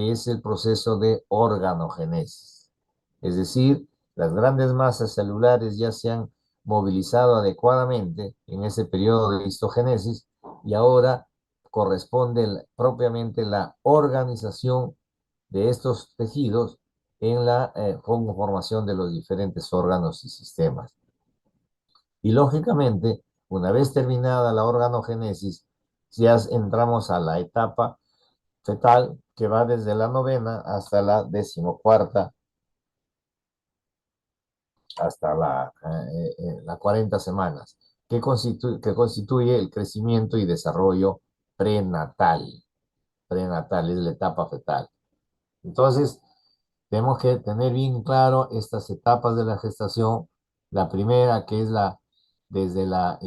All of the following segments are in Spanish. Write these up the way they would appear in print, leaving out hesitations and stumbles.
es el proceso de organogénesis. Es decir, las grandes masas celulares ya se han movilizado adecuadamente en ese periodo de histogénesis y ahora corresponde propiamente la organización de estos tejidos en la conformación de los diferentes órganos y sistemas. Y lógicamente, una vez terminada la organogénesis, ya entramos a la etapa fetal que va desde la novena hasta la decimocuarta, hasta la 40 semanas, que constituye el crecimiento y desarrollo prenatal. Prenatal es la etapa fetal. Entonces, tenemos que tener bien claro estas etapas de la gestación. La primera, que es desde la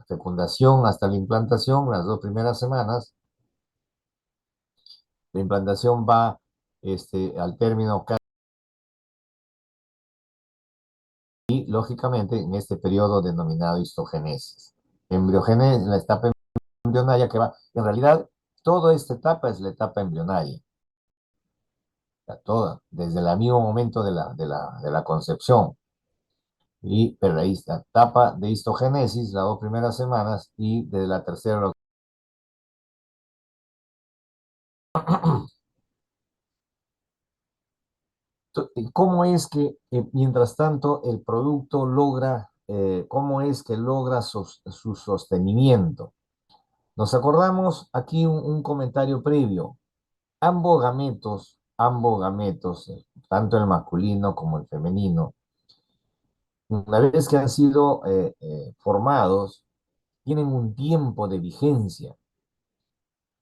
fecundación hasta la implantación, las 2 primeras semanas. La implantación va al término y, lógicamente, en este periodo denominado histogénesis. Embriogénesis, la etapa embrionaria que va, en realidad, toda esta etapa es la etapa embrionaria, toda, desde el mismo momento de la concepción. Pero ahí está, etapa de histogénesis, las 2 primeras semanas, y desde la tercera. ¿Cómo es que, mientras tanto, el producto logra, cómo es que logra su sostenimiento? Nos acordamos aquí un comentario previo. Ambos gametos, tanto el masculino como el femenino, una vez que han sido formados, tienen un tiempo de vigencia.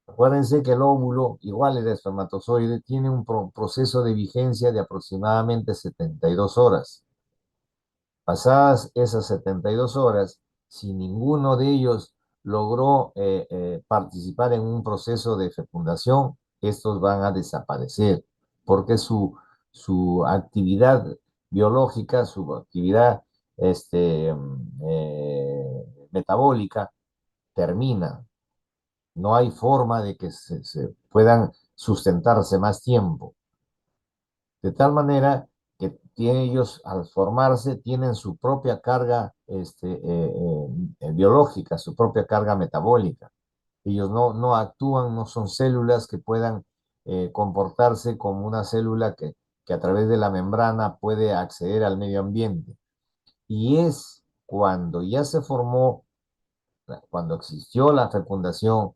Acuérdense que el óvulo, igual el espermatozoide, tiene un proceso de vigencia de aproximadamente 72 horas. Pasadas esas 72 horas, si ninguno de ellos logró participar en un proceso de fecundación, estos van a desaparecer, porque su actividad biológica, su actividad metabólica termina. No hay forma de que se puedan sustentarse más tiempo. De tal manera que ellos, al formarse, tienen su propia carga biológica, su propia carga metabólica. Ellos no actúan, no son células que puedan comportarse como una célula que a través de la membrana puede acceder al medio ambiente. Y es cuando ya se formó, cuando existió la fecundación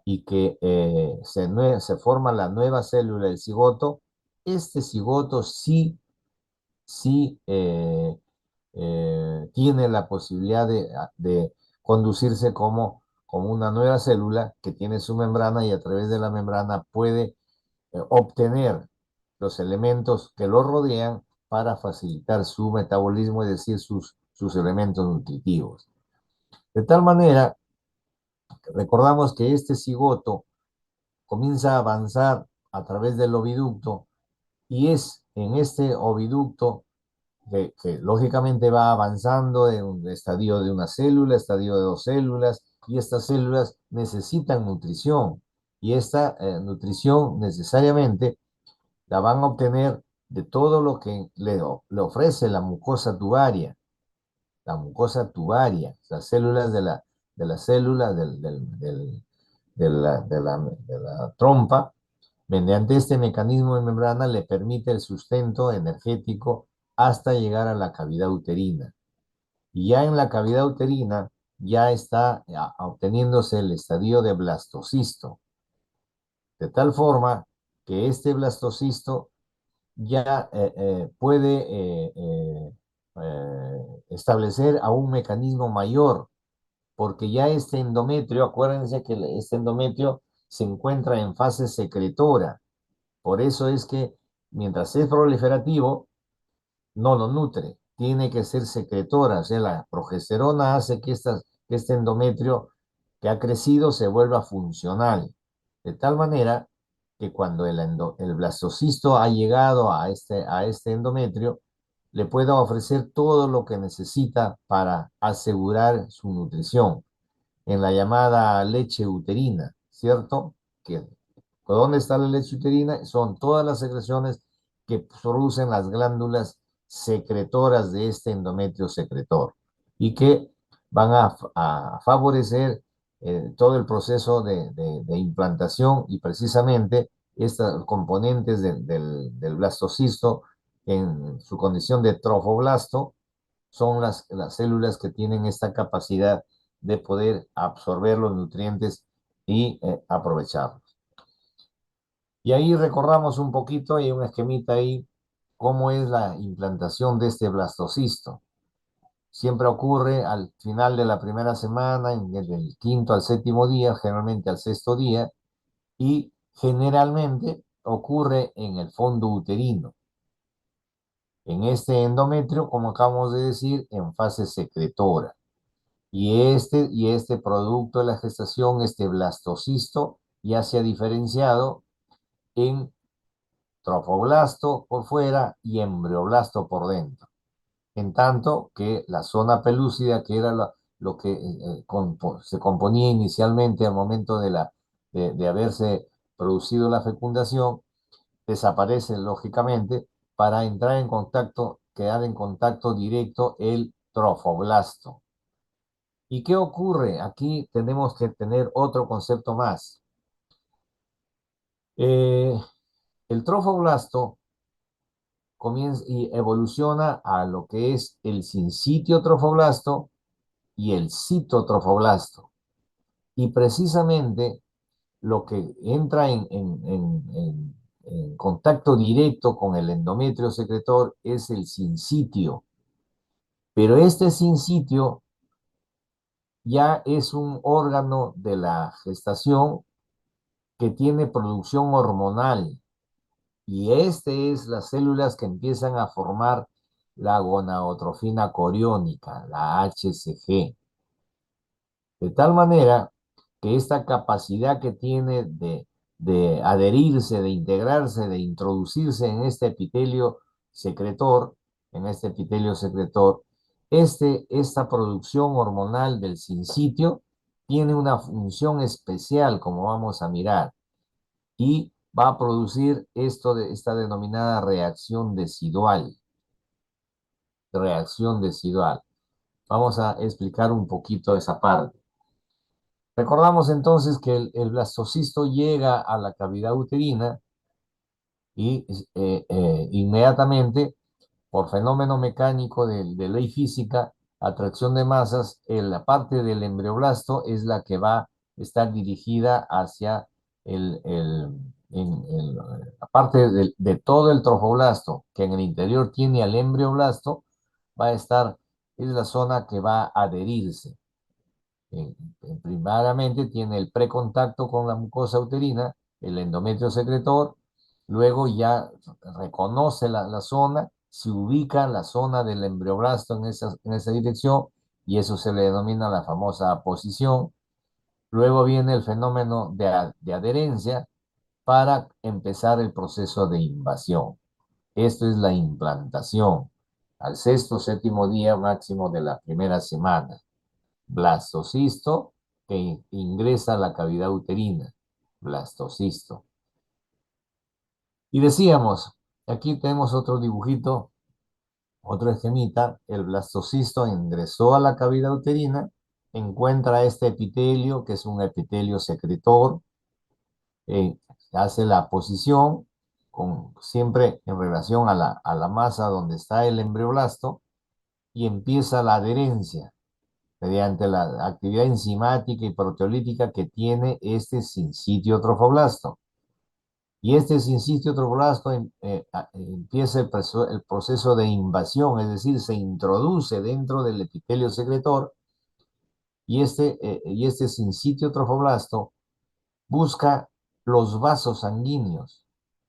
y que se forma la nueva célula, el cigoto. Este cigoto sí tiene la posibilidad de conducirse como una nueva célula que tiene su membrana y a través de la membrana puede obtener los elementos que lo rodean para facilitar su metabolismo, es decir, sus elementos nutritivos. De tal manera, recordamos que este cigoto comienza a avanzar a través del oviducto y es en este oviducto que lógicamente va avanzando de un estadio de una célula, estadio de 2 células, y estas células necesitan nutrición, y esta nutrición necesariamente la van a obtener de todo lo que le ofrece la mucosa tubaria. La mucosa tubaria, las células de la célula de la trompa, mediante este mecanismo de membrana le permite el sustento energético hasta llegar a la cavidad uterina. Y ya en la cavidad uterina ya está obteniéndose el estadio de blastocisto, de tal forma que este blastocisto ya puede establecer a un mecanismo mayor, porque ya este endometrio, acuérdense que este endometrio se encuentra en fase secretora. Por eso es que mientras es proliferativo, no lo nutre, tiene que ser secretora, o sea, la progesterona hace que este endometrio que ha crecido se vuelva funcional, de tal manera que cuando el blastocisto ha llegado a este endometrio, le pueda ofrecer todo lo que necesita para asegurar su nutrición en la llamada leche uterina, ¿cierto? Que ¿Dónde está la leche uterina? Son todas las secreciones que producen las glándulas secretoras de este endometrio secretor y que van a favorecer todo el proceso de implantación y precisamente estos componentes del blastocisto en su condición de trofoblasto son las células que tienen esta capacidad de poder absorber los nutrientes y aprovecharlos. Y ahí recorramos un poquito, hay un esquemita ahí, cómo es la implantación de este blastocisto. Siempre ocurre al final de la primera semana, del quinto al séptimo día, generalmente al sexto día, y generalmente ocurre en el fondo uterino. En este endometrio, como acabamos de decir, en fase secretora. Y este producto de la gestación, este blastocisto, ya se ha diferenciado en trofoblasto por fuera y embrioblasto por dentro. En tanto que la zona pelúcida, que era lo que se componía inicialmente al momento de haberse producido la fecundación, desaparece lógicamente para entrar en contacto, quedar en contacto directo el trofoblasto. ¿Y qué ocurre? Aquí tenemos que tener otro concepto más. Eh, el trofoblasto comienza y evoluciona a lo que es el sincitio trofoblasto y el citotrofoblasto. Y precisamente lo que entra en contacto directo con el endometrio secretor es el sincitio. Pero este sincitio ya es un órgano de la gestación que tiene producción hormonal. Y este es las células que empiezan a formar la gonadotrofina coriónica, la HCG. De tal manera que esta capacidad que tiene de adherirse, de integrarse, de introducirse en este epitelio secretor, esta producción hormonal del sincitio tiene una función especial, como vamos a mirar, y va a producir esta denominada reacción decidual. Reacción decidual. Vamos a explicar un poquito esa parte. Recordamos entonces que el blastocisto llega a la cavidad uterina y inmediatamente, por fenómeno mecánico de ley física, atracción de masas, la parte del embrioblasto es la que va a estar dirigida hacia el, el, la parte de todo el trofoblasto, que en el interior tiene al embrioblasto, va a estar, es la zona que va a adherirse. Primeramente tiene el precontacto con la mucosa uterina, el endometrio secretor, luego ya reconoce la zona, se ubica la zona del embrioblasto en esa dirección y eso se le denomina la famosa aposición. Luego viene el fenómeno de adherencia para empezar el proceso de invasión. Esto es la implantación al sexto, séptimo día máximo de la primera semana. Blastocisto que ingresa a la cavidad uterina, blastocisto. Y decíamos, aquí tenemos otro dibujito, otro esquemita, el blastocisto ingresó a la cavidad uterina, encuentra este epitelio, que es un epitelio secretor, hace la posición siempre en relación a la masa donde está el embrioblasto y empieza la adherencia mediante la actividad enzimática y proteolítica que tiene este sincitio trofoblasto. Y este sincitio trofoblasto empieza el proceso de invasión, es decir, se introduce dentro del epitelio secretor y este sincitio trofoblasto busca los vasos sanguíneos.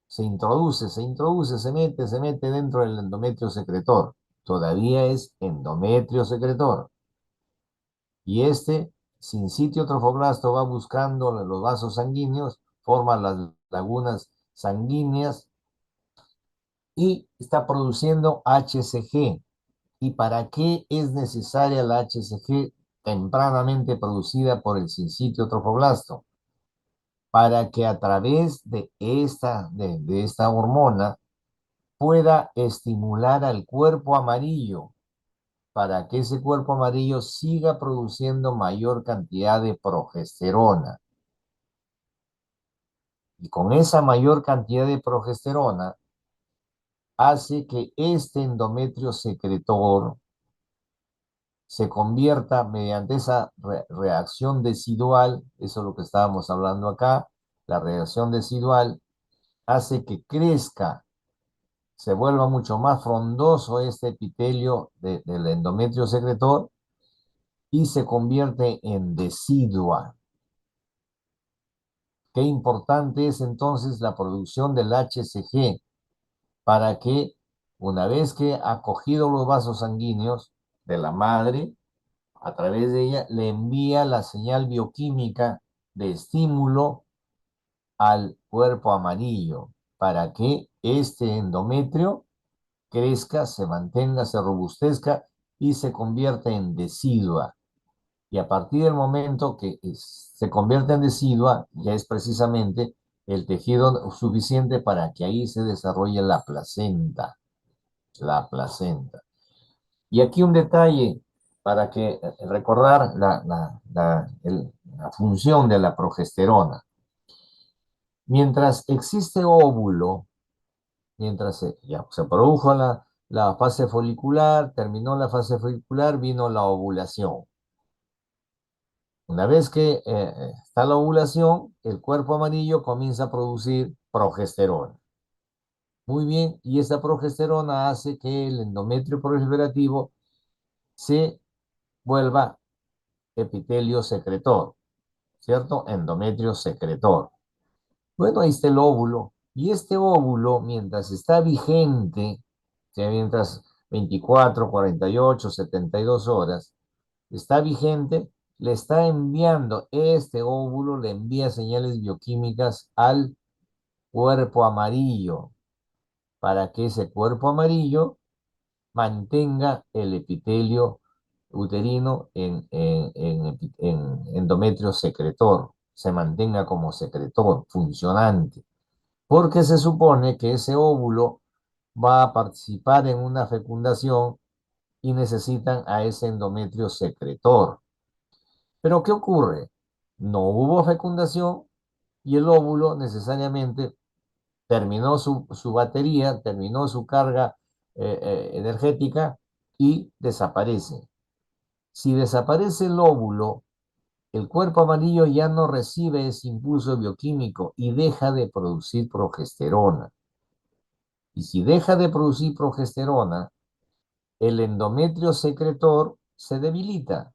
Se mete dentro del endometrio secretor. Todavía es endometrio secretor. Y este sincitio trofoblasto va buscando los vasos sanguíneos, forma las lagunas sanguíneas y está produciendo HCG. ¿Y para qué es necesaria la HCG tempranamente producida por el sincitio trofoblasto? para que a través de esta hormona pueda estimular al cuerpo amarillo, para que ese cuerpo amarillo siga produciendo mayor cantidad de progesterona. Y con esa mayor cantidad de progesterona hace que este endometrio secretor se convierta mediante esa reacción decidual, eso es lo que estábamos hablando acá, la reacción decidual hace que crezca, se vuelva mucho más frondoso este epitelio del endometrio secretor y se convierte en decidua. Qué importante es entonces la producción del HCG para que una vez que ha cogido los vasos sanguíneos de la madre, a través de ella le envía la señal bioquímica de estímulo al cuerpo amarillo para que este endometrio crezca, se mantenga, se robustezca y se convierta en decidua. Y a partir del momento que se convierte en decidua, ya es precisamente el tejido suficiente para que ahí se desarrolle la placenta. La placenta. Y aquí un detalle para que recordar la función de la progesterona. Mientras existe óvulo, mientras ya se produjo la fase folicular, terminó la fase folicular, vino la ovulación. Una vez que está la ovulación, el cuerpo amarillo comienza a producir progesterona. Muy bien, y esta progesterona hace que el endometrio proliferativo se vuelva epitelio secretor, ¿cierto? Endometrio secretor. Bueno, ahí está el óvulo. Y este óvulo, mientras está vigente, o sea, mientras 24, 48, 72 horas, está vigente, le está enviando, este óvulo le envía señales bioquímicas al cuerpo amarillo, para que ese cuerpo amarillo mantenga el epitelio uterino en endometrio secretor, se mantenga como secretor funcionante, porque se supone que ese óvulo va a participar en una fecundación y necesitan a ese endometrio secretor. Pero ¿qué ocurre? No hubo fecundación y el óvulo necesariamente terminó su batería, terminó su carga energética y desaparece. Si desaparece el óvulo, el cuerpo amarillo ya no recibe ese impulso bioquímico y deja de producir progesterona. Y si deja de producir progesterona, el endometrio secretor se debilita.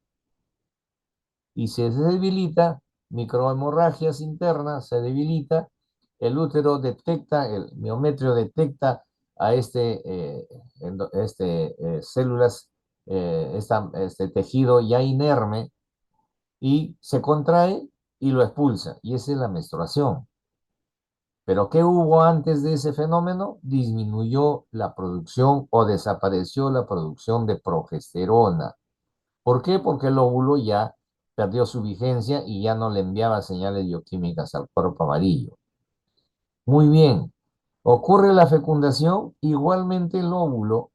Y si se debilita, microhemorragias internas se debilita, el útero detecta, el miometrio detecta a células, este tejido ya inerme y se contrae y lo expulsa. Y esa es la menstruación. Pero ¿qué hubo antes de ese fenómeno? Disminuyó la producción o desapareció la producción de progesterona. ¿Por qué? Porque el óvulo ya perdió su vigencia y ya no le enviaba señales bioquímicas al cuerpo amarillo. Muy bien. Ocurre la fecundación, igualmente el óvulo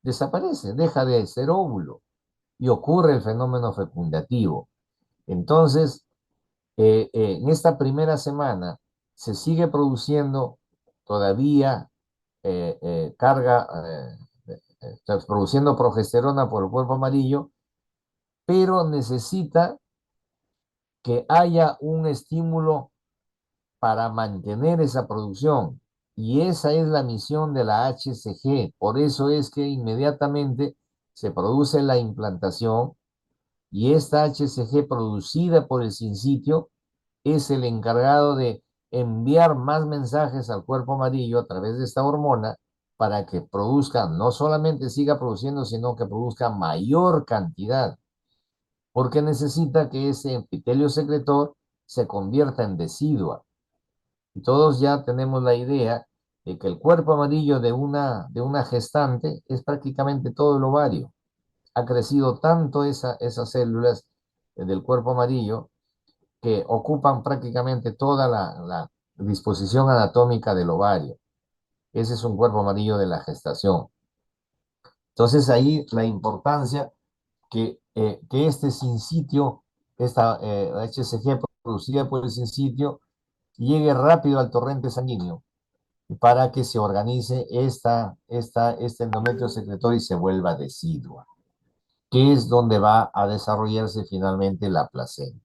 desaparece, deja de ser óvulo y ocurre el fenómeno fecundativo. Entonces, en esta primera semana se sigue produciendo todavía carga, produciendo progesterona por el cuerpo amarillo, pero necesita que haya un estímulo para mantener esa producción. Y esa es la misión de la HCG. Por eso es que inmediatamente se produce la implantación y esta HCG producida por el sinsitio es el encargado de enviar más mensajes al cuerpo amarillo a través de esta hormona para que produzca, no solamente siga produciendo, sino que produzca mayor cantidad, porque necesita que ese epitelio secretor se convierta en decidua. Y todos ya tenemos la idea de que el cuerpo amarillo de una gestante es prácticamente todo el ovario. Ha crecido tanto esas células del cuerpo amarillo que ocupan prácticamente toda la disposición anatómica del ovario. Ese es un cuerpo amarillo de la gestación. Entonces ahí la importancia que este sincitio, esta HCG producida por el sincitio, llegue rápido al torrente sanguíneo para que se organice este endometrio secretorio y se vuelva decidua, que es donde va a desarrollarse finalmente la placenta.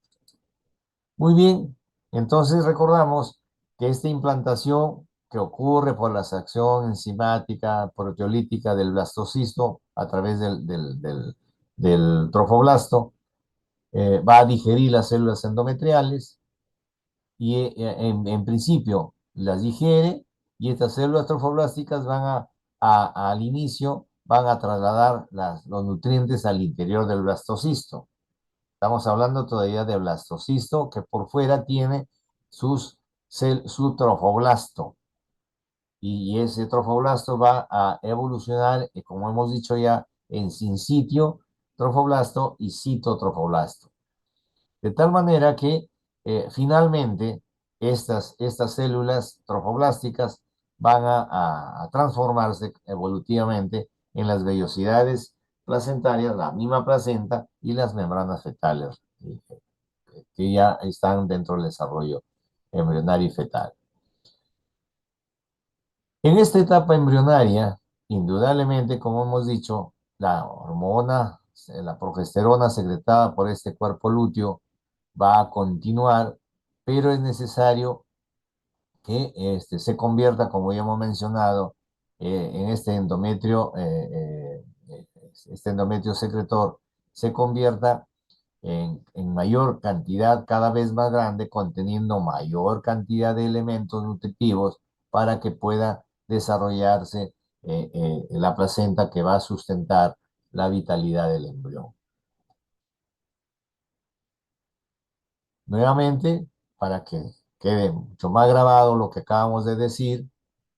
Muy bien, entonces recordamos que esta implantación que ocurre por la acción enzimática proteolítica del blastocisto a través del trofoblasto va a digerir las células endometriales y en principio las digiere y estas células trofoblásticas al inicio van a trasladar los nutrientes al interior del blastocisto. Estamos hablando todavía de blastocisto que por fuera tiene su trofoblasto y ese trofoblasto va a evolucionar, como hemos dicho ya, en sincitio trofoblasto y citotrofoblasto. De tal manera que finalmente estas células trofoblásticas van a transformarse evolutivamente en las vellosidades placentarias, la misma placenta y las membranas fetales que ya están dentro del desarrollo embrionario y fetal. En esta etapa embrionaria, indudablemente, como hemos dicho, la hormona, la progesterona secretada por este cuerpo lúteo va a continuar, pero es necesario que se convierta, como ya hemos mencionado, en este endometrio secretor, se convierta en mayor cantidad, cada vez más grande, conteniendo mayor cantidad de elementos nutritivos para que pueda desarrollarse la placenta que va a sustentar la vitalidad del embrión. Nuevamente, para que quede mucho más grabado lo que acabamos de decir,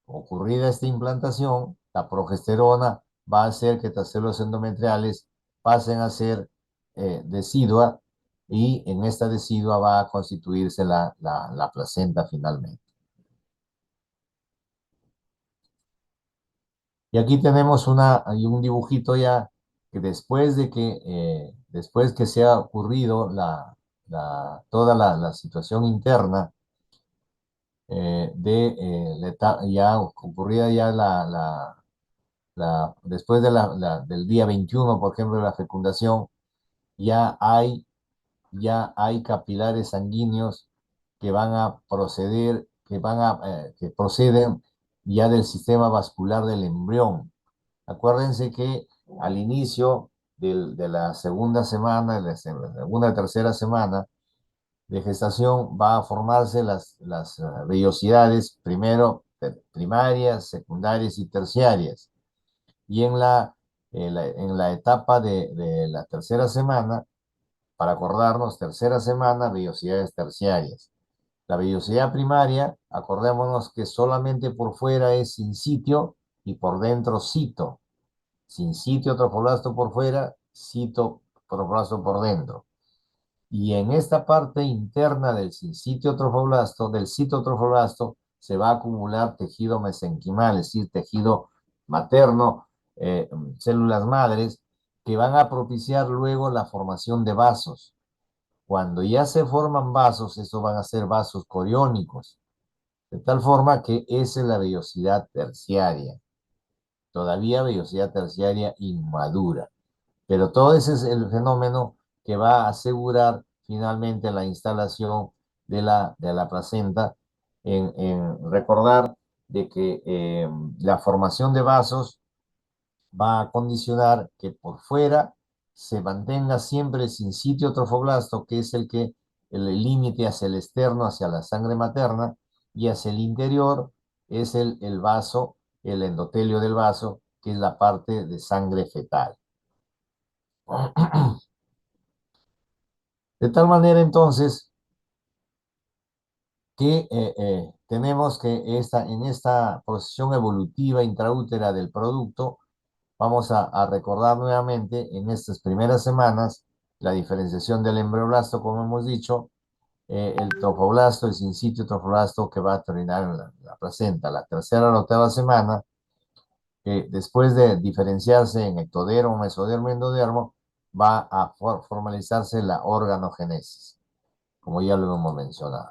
ocurrida esta implantación, la progesterona va a hacer que estas células endometriales pasen a ser decidua y en esta decidua va a constituirse la placenta finalmente. Y aquí tenemos un dibujito ya que después que se ha ocurrido toda la situación interna ya ocurrida ya después del día 21, por ejemplo, de la fecundación, ya hay, ya hay capilares sanguíneos que van a proceder, que proceden ya del sistema vascular del embrión. Acuérdense que al inicio de la segunda semana, de la segunda, tercera semana de gestación, va a formarse las vellosidades, primero primarias, secundarias y terciarias. Y en la etapa de la tercera semana, para acordarnos, tercera semana, vellosidades terciarias. La vellosidad primaria, acordémonos que solamente por fuera es sincitio y por dentro cito. Sincitio trofoblasto por fuera, cito trofoblasto por dentro. Y en esta parte interna del sincitio trofoblasto, del citotrofoblasto, se va a acumular tejido mesenquimal, es decir, tejido materno, células madres, que van a propiciar luego la formación de vasos. Cuando ya se forman vasos, estos van a ser vasos coriónicos, de tal forma que esa es la vellosidad terciaria, todavía vellosidad terciaria inmadura. Pero todo ese es el fenómeno que va a asegurar finalmente la instalación de la placenta en recordar de que la formación de vasos va a condicionar que por fuera se mantenga siempre sin sitio trofoblasto, que es el límite hacia el externo, hacia la sangre materna, y hacia el interior es el vaso, el endotelio del vaso, que es la parte de sangre fetal. De tal manera entonces que tenemos que en esta procesión evolutiva intraútera del producto, vamos a recordar nuevamente en estas primeras semanas la diferenciación del embrioblasto, como hemos dicho, el trofoblasto, el sincitio trofoblasto que va a terminar en la placenta. La tercera a la octava semana, después de diferenciarse en ectodermo, mesodermo y endodermo, va a formalizarse la organogenesis, como ya lo hemos mencionado.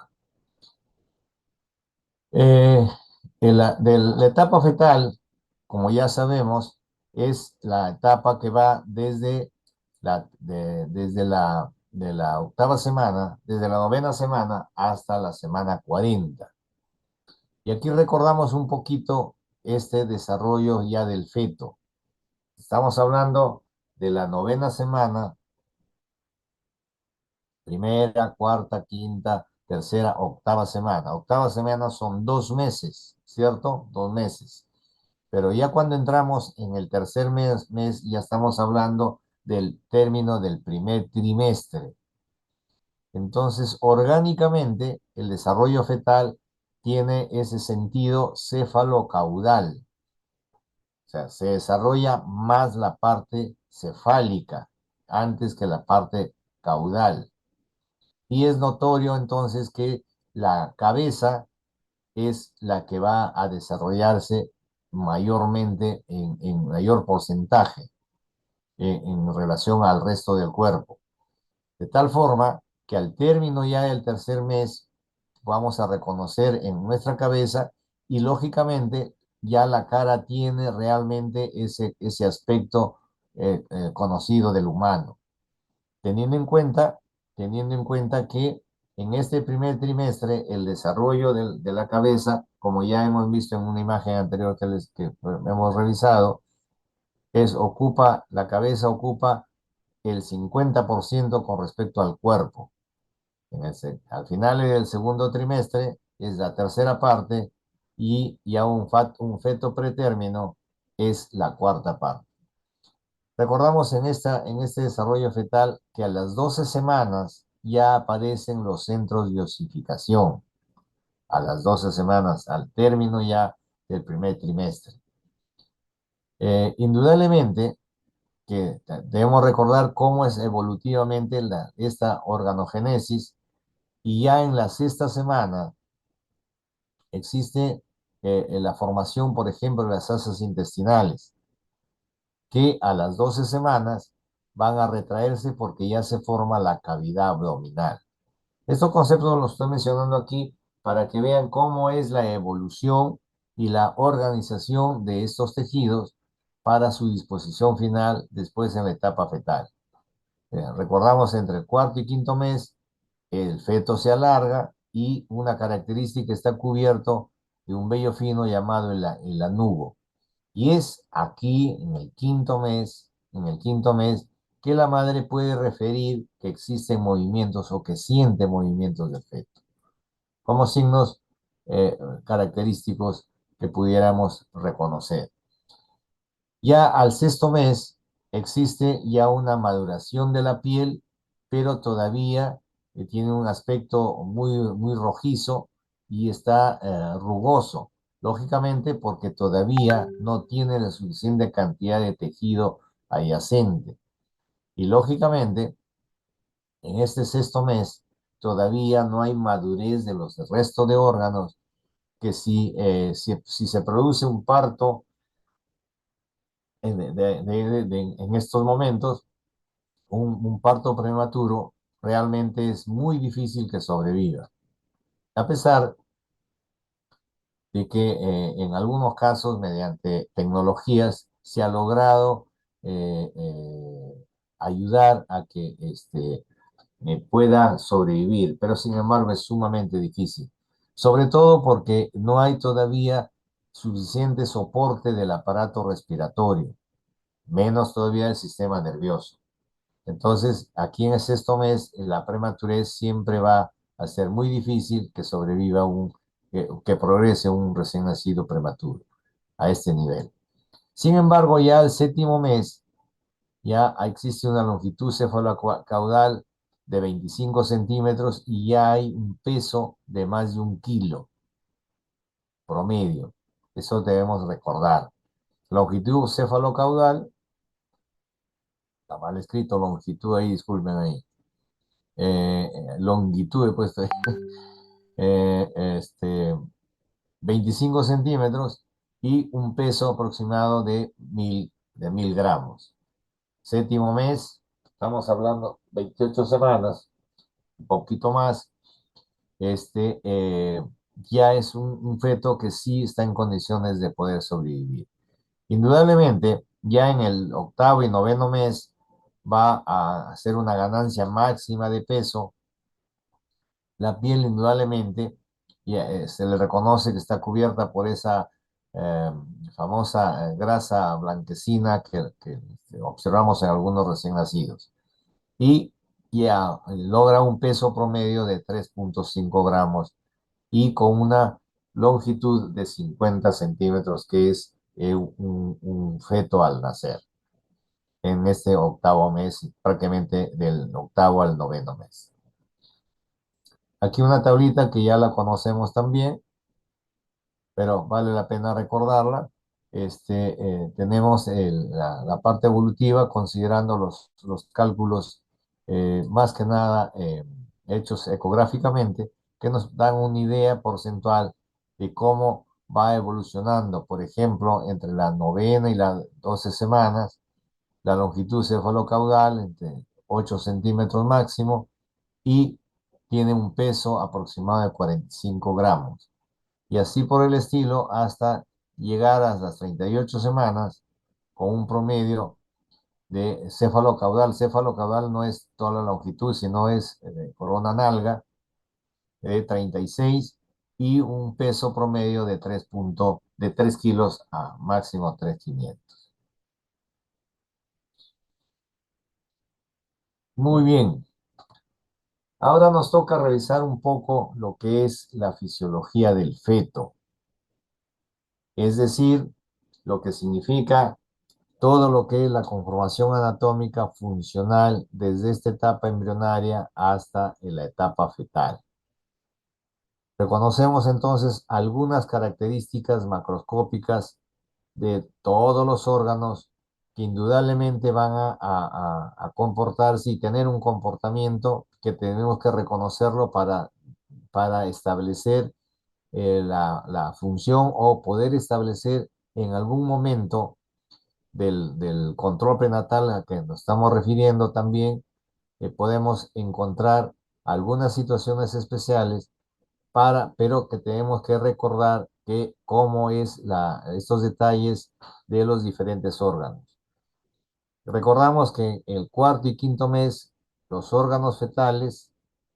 Eh, de la etapa fetal, como ya sabemos, es la etapa que va desde la octava semana, desde la novena semana hasta la semana 40. Y aquí recordamos un poquito este desarrollo ya del feto. Estamos hablando de la novena semana, primera, cuarta, quinta, tercera, octava semana. Octava semana son 2 meses, ¿cierto? 2 meses. Pero ya cuando entramos en el tercer mes ya estamos hablando del término del primer trimestre. Entonces, orgánicamente, el desarrollo fetal tiene ese sentido cefalocaudal. O sea, se desarrolla más la parte cefálica antes que la parte caudal. Y es notorio entonces que la cabeza es la que va a desarrollarse mayormente en mayor porcentaje en relación al resto del cuerpo. De tal forma que al término ya del tercer mes vamos a reconocer en nuestra cabeza y lógicamente ya la cara tiene realmente ese aspecto conocido del humano, teniendo en cuenta, teniendo en cuenta que en este primer trimestre el desarrollo de la cabeza, como ya hemos visto en una imagen anterior que hemos revisado, la cabeza ocupa el 50% con respecto al cuerpo. Al final del segundo trimestre es la tercera parte y ya un feto pretérmino es la cuarta parte. Recordamos en este desarrollo fetal que a las 12 semanas ya aparecen los centros de osificación, a las 12 semanas, al término ya del primer trimestre. Indudablemente que debemos recordar cómo es evolutivamente esta organogénesis y ya en la sexta semana existe la formación, por ejemplo, de las asas intestinales, que a las 12 semanas van a retraerse porque ya se forma la cavidad abdominal. Estos conceptos los estoy mencionando aquí para que vean cómo es la evolución y la organización de estos tejidos para su disposición final después en la etapa fetal. Recordamos entre el cuarto y quinto mes, el feto se alarga y una característica está cubierto de un vello fino llamado el anubo. Y es aquí, en el quinto mes, que la madre puede referir que existen movimientos o que siente movimientos del feto, como signos característicos que pudiéramos reconocer. Ya al sexto mes existe ya una maduración de la piel, pero todavía tiene un aspecto muy rojizo y está rugoso, lógicamente porque todavía no tiene la suficiente cantidad de tejido adyacente. Y lógicamente, en este sexto mes todavía no hay madurez de los restos de órganos que si se produce un parto en estos momentos, un parto prematuro realmente es muy difícil que sobreviva, a pesar de que en algunos casos, mediante tecnologías, se ha logrado ayudar a que pueda sobrevivir, pero sin embargo es sumamente difícil, sobre todo porque no hay todavía suficiente soporte del aparato respiratorio, menos todavía del sistema nervioso. Entonces, aquí en el sexto mes, la prematurez siempre va a ser muy difícil que sobreviva que progrese un recién nacido prematuro a este nivel. Sin embargo, ya al séptimo mes, ya existe una longitud cefalocaudal de 25 centímetros y ya hay un peso de más de 1 kilo promedio. Eso debemos recordar. Longitud cefalocaudal, está mal escrito longitud ahí, disculpen ahí. longitud, he puesto ahí, eh, este, 25 centímetros y un peso aproximado de 1000 gramos. Séptimo mes, estamos hablando 28 semanas, un poquito más, este, ya es un feto que sí está en condiciones de poder sobrevivir. Indudablemente, ya en el octavo y noveno mes va a hacer una ganancia máxima de peso. La piel indudablemente se le reconoce que está cubierta por esa eh, famosa grasa blanquecina que observamos en algunos recién nacidos. Y ya logra un peso promedio de 3,5 gramos y con una longitud de 50 centímetros, que es un feto al nacer en este octavo mes, prácticamente del octavo al noveno mes. Aquí una tablita que ya la conocemos también, pero vale la pena recordarla. Tenemos la parte evolutiva considerando los cálculos más que nada hechos ecográficamente, que nos dan una idea porcentual de cómo va evolucionando, por ejemplo, entre la novena y las 12 semanas, la longitud cefalocaudal entre 8 centímetros máximo y tiene un peso aproximado de 45 gramos. Y así por el estilo hasta llegar a las 38 semanas con un promedio de cefalocaudal. Cefalocaudal no es toda la longitud, sino es corona nalga de 36 y un peso promedio de 3 kilos a máximo 3,500. Muy bien. Ahora nos toca revisar un poco lo que es la fisiología del feto, es decir, lo que significa todo lo que es la conformación anatómica funcional desde esta etapa embrionaria hasta la etapa fetal. Reconocemos entonces algunas características macroscópicas de todos los órganos que indudablemente van a comportarse y tener un comportamiento que tenemos que reconocerlo para establecer la función o poder establecer en algún momento del control prenatal a que nos estamos refiriendo también, podemos encontrar algunas situaciones especiales pero que tenemos que recordar que cómo es estos detalles de los diferentes órganos. Recordamos que el cuarto y quinto mes, los órganos fetales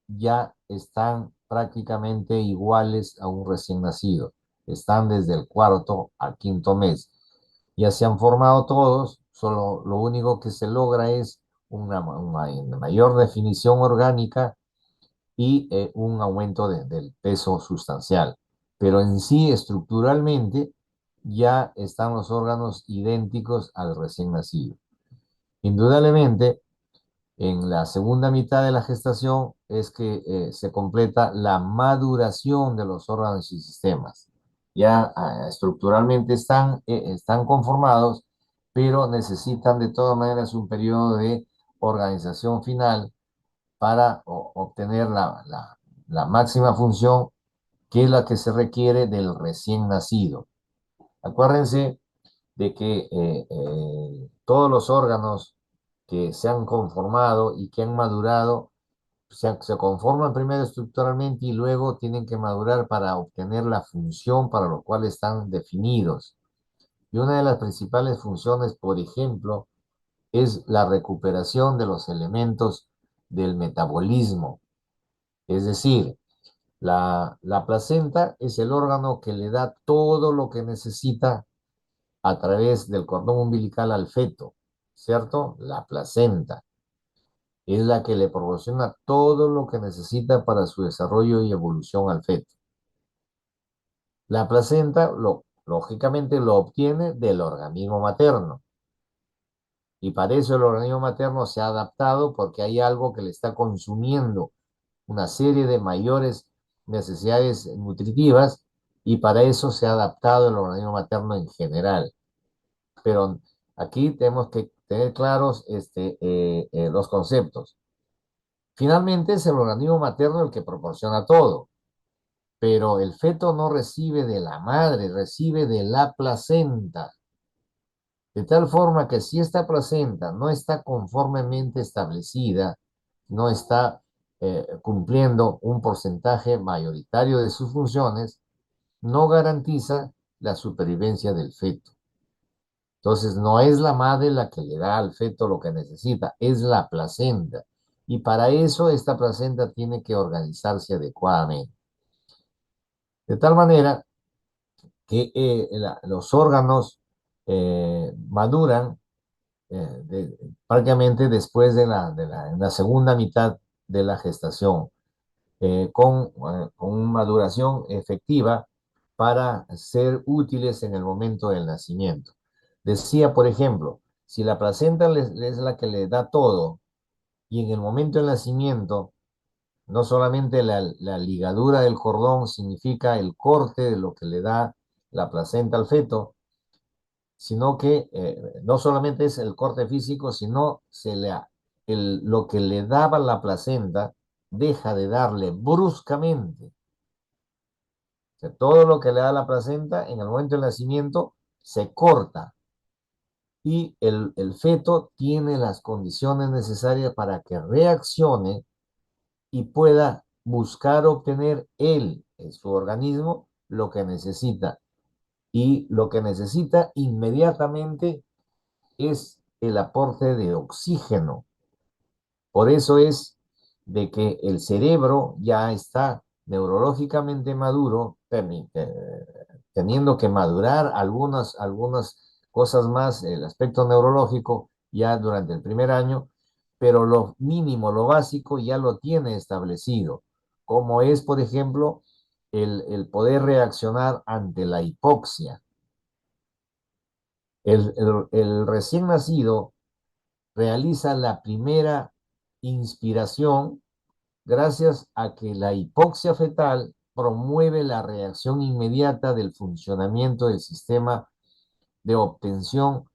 ya están prácticamente iguales a un recién nacido. Están desde el cuarto al quinto mes. Ya se han formado todos, solo lo único que se logra es una mayor definición orgánica y un aumento del peso sustancial. Pero en sí, estructuralmente, ya están los órganos idénticos al recién nacido. Indudablemente, en la segunda mitad de la gestación es que se completa la maduración de los órganos y sistemas. Ya estructuralmente están conformados, pero necesitan de todas maneras un periodo de organización final para obtener la máxima función, que es la que se requiere del recién nacido. Acuérdense de que todos los órganos que se han conformado y que han madurado se conforman primero estructuralmente y luego tienen que madurar para obtener la función para lo cual están definidos. Y una de las principales funciones, por ejemplo, es la recuperación de los elementos del metabolismo. Es decir, la placenta es el órgano que le da todo lo que necesita a través del cordón umbilical al feto, ¿cierto? La placenta es la que le proporciona todo lo que necesita para su desarrollo y evolución al feto. La placenta, lógicamente, lo obtiene del organismo materno. Y para eso el organismo materno se ha adaptado porque hay algo que le está consumiendo una serie de mayores necesidades nutritivas y para eso se ha adaptado el organismo materno en general. Pero aquí tenemos que tener claros los conceptos. Finalmente es el organismo materno el que proporciona todo, pero el feto no recibe de la madre, recibe de la placenta. De tal forma que si esta placenta no está conformemente establecida, no está cumpliendo un porcentaje mayoritario de sus funciones, no garantiza la supervivencia del feto. Entonces, no es la madre la que le da al feto lo que necesita, es la placenta. Y para eso esta placenta tiene que organizarse adecuadamente. De tal manera que los órganos maduran prácticamente después en la segunda mitad de la gestación, con una maduración efectiva para ser útiles en el momento del nacimiento. Decía, por ejemplo, si la placenta es la que le da todo y en el momento del nacimiento, no solamente la ligadura del cordón significa el corte de lo que le da la placenta al feto, sino que no solamente es el corte físico, sino lo que le daba la placenta deja de darle bruscamente. O sea, todo lo que le da la placenta en el momento del nacimiento se corta y el feto tiene las condiciones necesarias para que reaccione y pueda buscar obtener él, en su organismo, lo que necesita. Y lo que necesita inmediatamente es el aporte de oxígeno. Por eso es de que el cerebro ya está neurológicamente maduro, teniendo que madurar algunas cosas más, el aspecto neurológico ya durante el primer año, pero lo mínimo, lo básico ya lo tiene establecido, como es, por ejemplo, el poder reaccionar ante la hipoxia. El recién nacido realiza la primera inspiración gracias a que la hipoxia fetal promueve la reacción inmediata del funcionamiento del sistema de obtención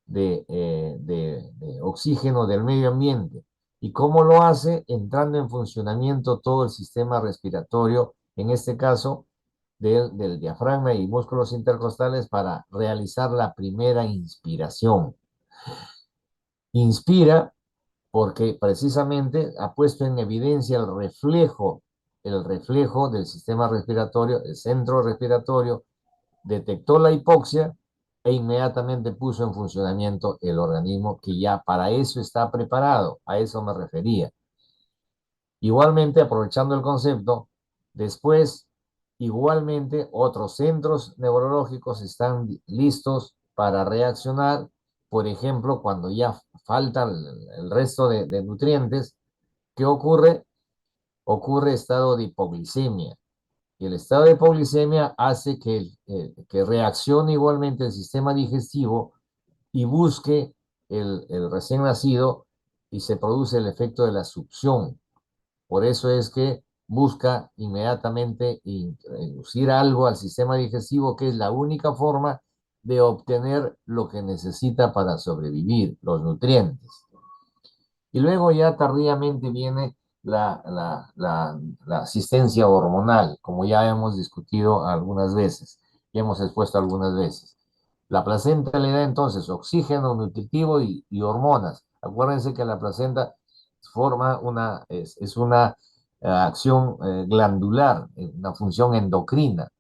de oxígeno del medio ambiente. ¿Y cómo lo hace? Entrando en funcionamiento todo el sistema respiratorio, en este caso del diafragma y músculos intercostales para realizar la primera inspiración. Inspira porque precisamente ha puesto en evidencia el reflejo del sistema respiratorio, el centro respiratorio, detectó la hipoxia e inmediatamente puso en funcionamiento el organismo que ya para eso está preparado, a eso me refería. Igualmente, aprovechando el concepto, después, igualmente, otros centros neurológicos están listos para reaccionar, por ejemplo, cuando ya falta el resto de nutrientes. ¿Qué ocurre? Ocurre estado de hipoglicemia. Y el estado de hipoglicemia hace que reaccione igualmente el sistema digestivo y busque el recién nacido y se produce el efecto de la succión. Por eso es que busca inmediatamente inducir algo al sistema digestivo, que es la única forma de obtener lo que necesita para sobrevivir, los nutrientes. Y luego ya tardíamente viene la asistencia hormonal, como ya hemos discutido algunas veces, ya hemos expuesto algunas veces. La placenta le da entonces oxígeno nutritivo y hormonas. Acuérdense que la placenta es una acción glandular, una función endocrina,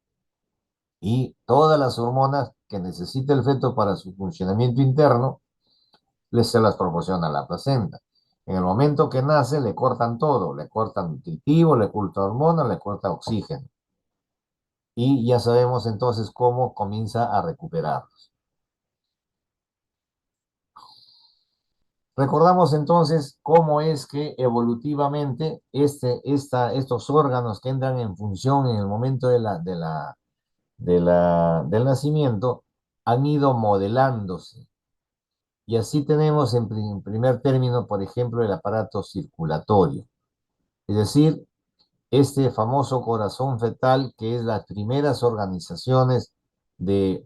y todas las hormonas que necesita el feto para su funcionamiento interno se las proporciona la placenta. En el momento que nace le cortan todo, le cortan nutritivo, le cortan hormonas, le cortan oxígeno. Y ya sabemos entonces cómo comienza a recuperar. Recordamos entonces cómo es que evolutivamente estos órganos que entran en función en el momento del nacimiento han ido modelándose. Y así tenemos en primer término, por ejemplo, el aparato circulatorio. Es decir, este famoso corazón fetal, que es las primeras organizaciones de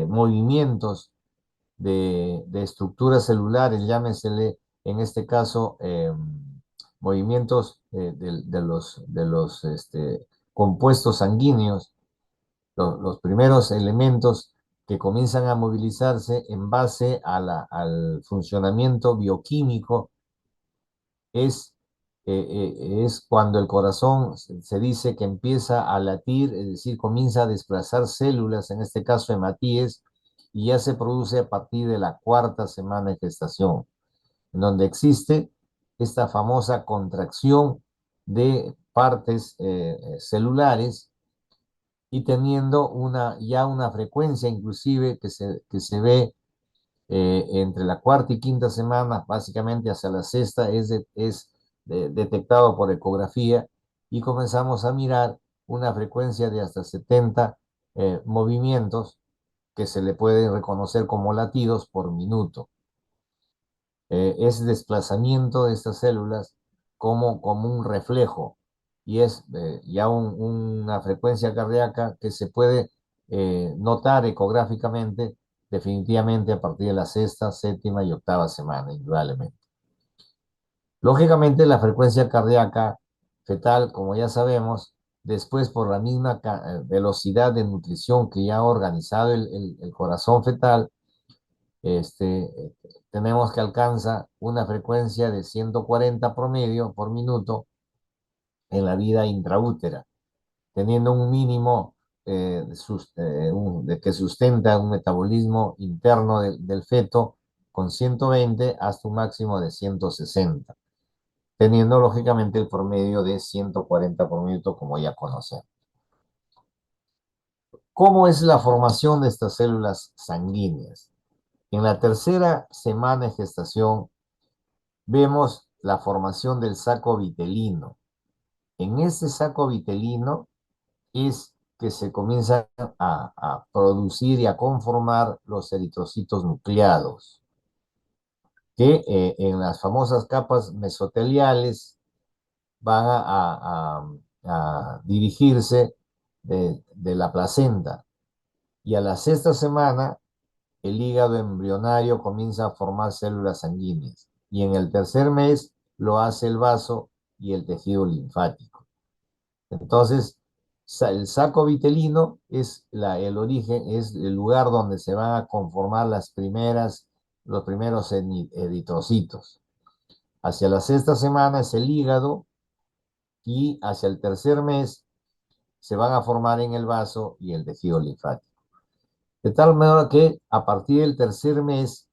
movimientos de estructuras celulares, llámesele en este caso, movimientos de los compuestos sanguíneos, los primeros elementos que comienzan a movilizarse en base a al funcionamiento bioquímico es cuando el corazón se dice que empieza a latir, es decir, comienza a desplazar células, en este caso hematíes, y ya se produce a partir de la cuarta semana de gestación, en donde existe esta famosa contracción de partes celulares y teniendo ya una frecuencia inclusive que se ve entre la cuarta y quinta semana, básicamente hacia la sexta, detectado por ecografía y comenzamos a mirar una frecuencia de hasta 70 movimientos que se le pueden reconocer como latidos por minuto. Es desplazamiento de estas células como un reflejo y es ya una frecuencia cardíaca que se puede notar ecográficamente definitivamente a partir de la sexta, séptima y octava semana, indudablemente. Lógicamente, la frecuencia cardíaca fetal, como ya sabemos, después por la misma velocidad de nutrición que ya ha organizado el corazón fetal, este, tenemos que alcanza una frecuencia de 140 promedio por minuto en la vida intraútera, teniendo un mínimo de que sustenta un metabolismo interno del feto con 120 hasta un máximo de 160, teniendo lógicamente el promedio de 140 por minuto como ya conocemos. ¿Cómo es la formación de estas células sanguíneas? En la tercera semana de gestación vemos la formación del saco vitelino. En este saco vitelino es que se comienzan a producir y a conformar los eritrocitos nucleados, que en las famosas capas mesoteliales van a dirigirse de la placenta. Y a la sexta semana, el hígado embrionario comienza a formar células sanguíneas. Y en el tercer mes lo hace el vaso y el tejido linfático. Entonces, el saco vitelino es el origen, es el lugar donde se van a conformar los primeros eritrocitos. Hacia la sexta semana es el hígado y hacia el tercer mes se van a formar en el vaso y el tejido linfático. De tal manera que a partir del tercer mes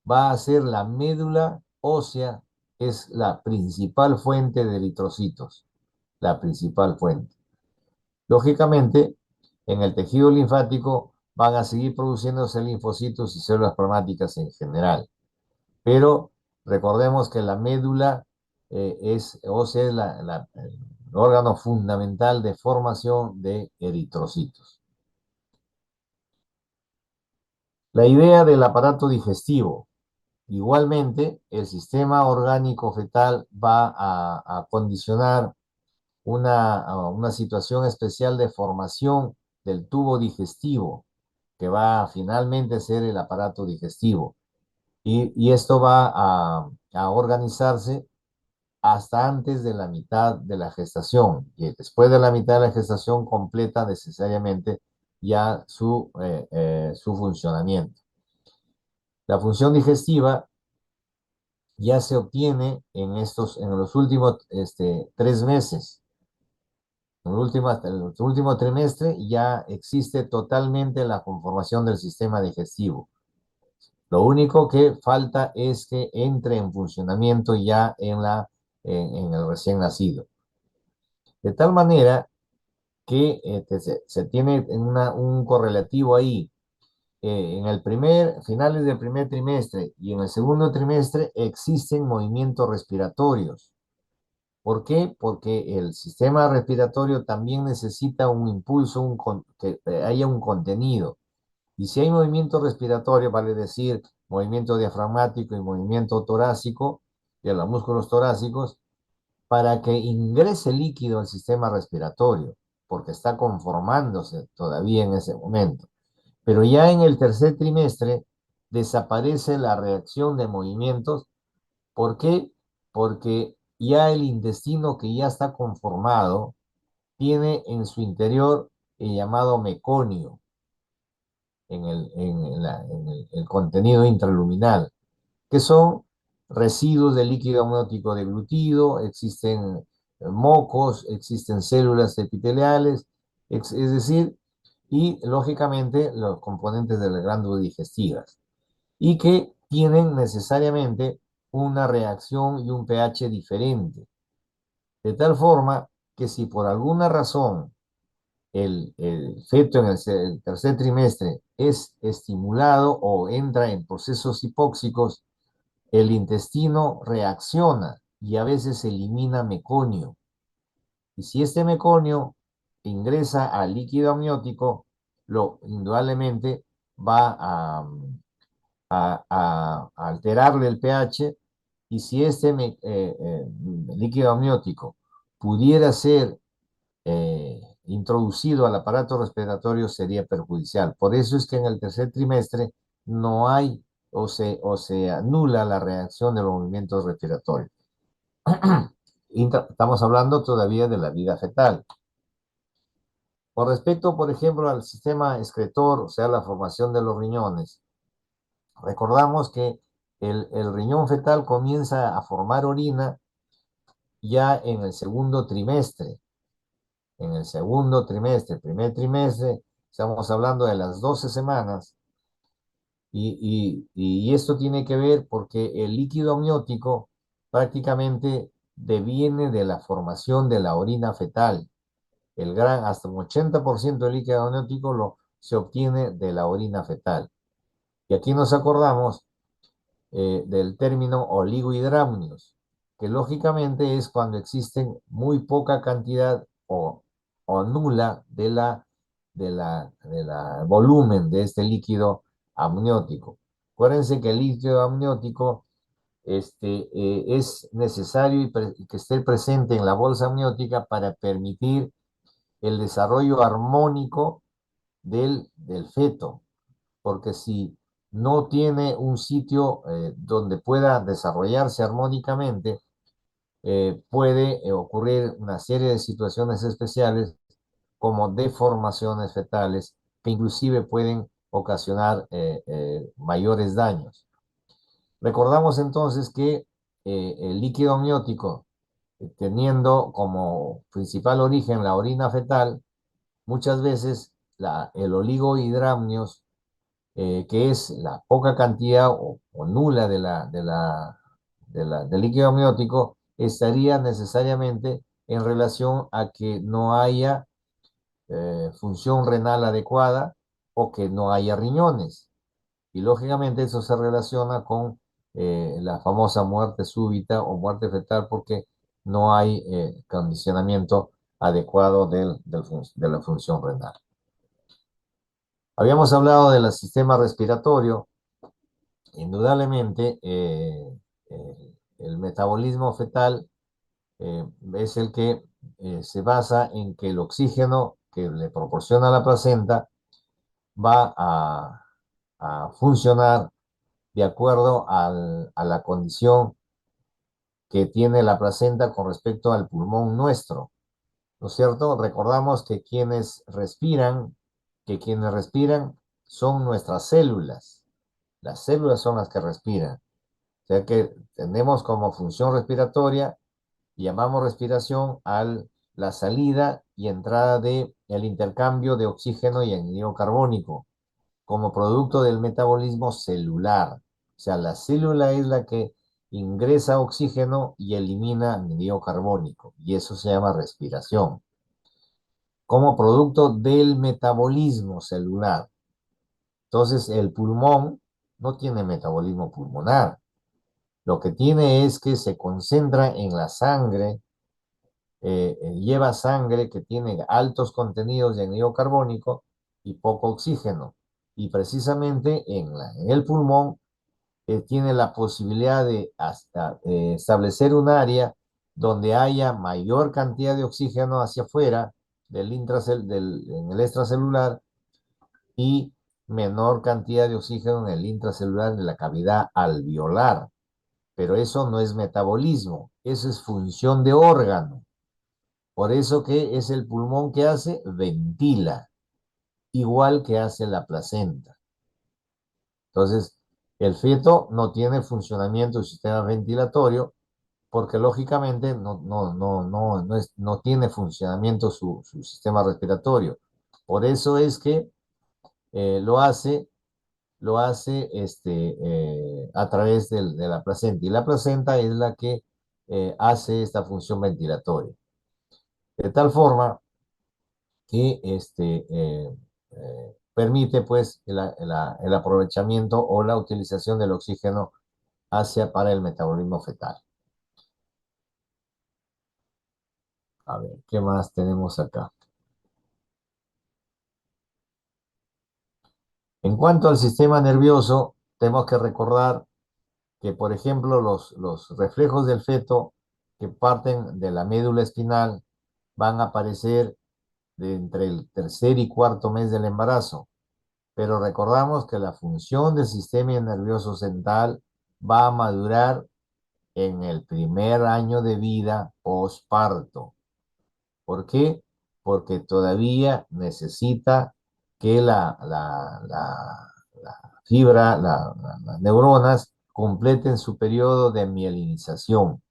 va a ser la médula ósea, es la principal fuente de eritrocitos, la principal fuente. Lógicamente, en el tejido linfático van a seguir produciéndose linfocitos y células plasmáticas en general, pero recordemos que la médula ósea es el órgano fundamental de formación de eritrocitos. La idea del aparato digestivo. Igualmente, el sistema orgánico fetal va a condicionar una situación especial de formación del tubo digestivo, que va a finalmente ser el aparato digestivo. Y esto va a organizarse hasta antes de la mitad de la gestación. Y después de la mitad de la gestación completa necesariamente ya su funcionamiento. La función digestiva ya se obtiene en los últimos 3 meses. En el último trimestre ya existe totalmente la conformación del sistema digestivo. Lo único que falta es que entre en funcionamiento ya en el recién nacido. De tal manera que se tiene un correlativo ahí. En finales del primer trimestre y en el segundo trimestre existen movimientos respiratorios. ¿Por qué? Porque el sistema respiratorio también necesita un impulso, que haya un contenido. Y si hay movimiento respiratorio, vale decir movimiento diafragmático y movimiento torácico, de los músculos torácicos, para que ingrese líquido al sistema respiratorio, porque está conformándose todavía en ese momento. Pero ya en el tercer trimestre desaparece la reacción de movimientos ¿Por qué? Porque ya el intestino que ya está conformado tiene en su interior el llamado meconio en el contenido intraluminal, que son residuos de líquido amniótico deglutido, existen mocos, existen células epiteliales, es decir, y lógicamente los componentes de las glándulas digestivas, y que tienen necesariamente una reacción y un pH diferente, de tal forma que si por alguna razón el feto en el tercer trimestre es estimulado o entra en procesos hipóxicos, el intestino reacciona y a veces elimina meconio. Y si este meconio ingresa al líquido amniótico, indudablemente va a alterarle el pH, y si este líquido amniótico pudiera ser introducido al aparato respiratorio, sería perjudicial. Por eso es que en el tercer trimestre no hay o se anula la reacción de los movimientos respiratorios. Estamos hablando todavía de la vida fetal. Con respecto, por ejemplo, al sistema excretor, o sea, la formación de los riñones, recordamos que el riñón fetal comienza a formar orina ya en el segundo trimestre. En el segundo trimestre, primer trimestre, estamos hablando de las 12 semanas, y esto tiene que ver porque el líquido amniótico prácticamente deviene de la formación de la orina fetal. Hasta un 80% del líquido amniótico se obtiene de la orina fetal. Y aquí nos acordamos del término oligohidramnios, que lógicamente es cuando existen muy poca cantidad o nula de la volumen de este líquido amniótico. Acuérdense que el líquido amniótico es necesario que esté presente en la bolsa amniótica para permitir el desarrollo armónico del feto, porque si no tiene un sitio donde pueda desarrollarse armónicamente, puede ocurrir una serie de situaciones especiales como deformaciones fetales que inclusive pueden ocasionar mayores daños. Recordamos entonces que el líquido amniótico, teniendo como principal origen la orina fetal, muchas veces el oligohidramnios, que es la poca cantidad o nula del líquido amniótico, estaría necesariamente en relación a que no haya función renal adecuada o que no haya riñones. Y lógicamente eso se relaciona con la famosa muerte súbita o muerte fetal, porque no hay condicionamiento adecuado de la función renal. Habíamos hablado del sistema respiratorio. Indudablemente, el metabolismo fetal es el que se basa en que el oxígeno que le proporciona la placenta va a funcionar de acuerdo a la condición que tiene la placenta con respecto al pulmón nuestro, ¿no es cierto? Recordamos que quienes respiran son nuestras células. Las células son las que respiran. O sea que tenemos como función respiratoria, llamamos respiración a la salida y entrada del intercambio de oxígeno y anhídrido carbónico como producto del metabolismo celular. O sea, la célula es la que ingresa oxígeno y elimina anhídrido carbónico, y eso se llama respiración, como producto del metabolismo celular. Entonces, el pulmón no tiene metabolismo pulmonar. Lo que tiene es que se concentra en la sangre, lleva sangre que tiene altos contenidos de anhídrido carbónico y poco oxígeno. Y precisamente en el pulmón tiene la posibilidad de establecer un área donde haya mayor cantidad de oxígeno hacia afuera en el extracelular, y menor cantidad de oxígeno en el intracelular, de la cavidad alveolar. pero eso no es metabolismo, eso es función de órgano. Por eso que es el pulmón que hace, ventila, igual que hace la placenta. Entonces, el feto no tiene funcionamiento del sistema ventilatorio porque lógicamente no tiene funcionamiento su sistema respiratorio. Por eso es que lo hace a través de la placenta. Y la placenta es la que hace esta función ventilatoria. De tal forma que permite pues el aprovechamiento o la utilización del oxígeno para el metabolismo fetal. A ver, ¿qué más tenemos acá? En cuanto al sistema nervioso, tenemos que recordar que, por ejemplo, los reflejos del feto que parten de la médula espinal van a aparecer entre el tercer y cuarto mes del embarazo. Pero recordamos que la función del sistema nervioso central va a madurar en el primer año de vida posparto. ¿Por qué? Porque todavía necesita que la fibra, las neuronas completen su periodo de mielinización.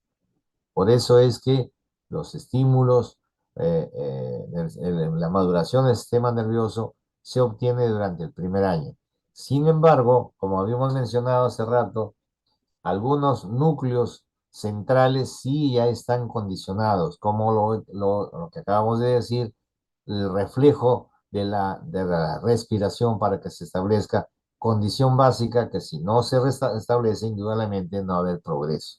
Por eso es que los estímulos, la maduración del sistema nervioso se obtiene durante el primer año. Sin embargo, como habíamos mencionado hace rato, algunos núcleos centrales sí ya están condicionados, como lo que acabamos de decir, el reflejo de la respiración para que se establezca condición básica que si no se establece, indudablemente no va a haber progreso.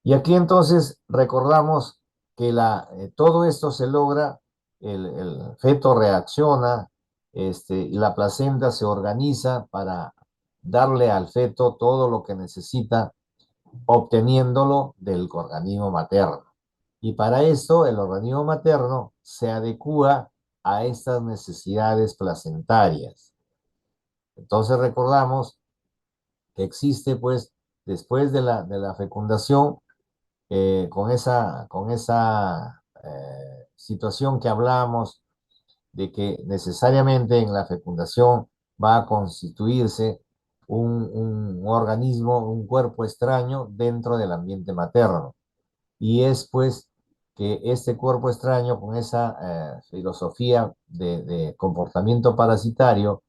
Y aquí entonces recordamos que todo esto se logra, el feto reacciona, y la placenta se organiza para darle al feto todo lo que necesita, obteniéndolo del organismo materno. Y para esto el organismo materno se adecúa a estas necesidades placentarias. Entonces recordamos que existe, pues, después de la fecundación, con esa situación que hablamos de que necesariamente en la fecundación va a constituirse un organismo, un cuerpo extraño dentro del ambiente materno. Y es pues que este cuerpo extraño con esa filosofía de comportamiento parasitario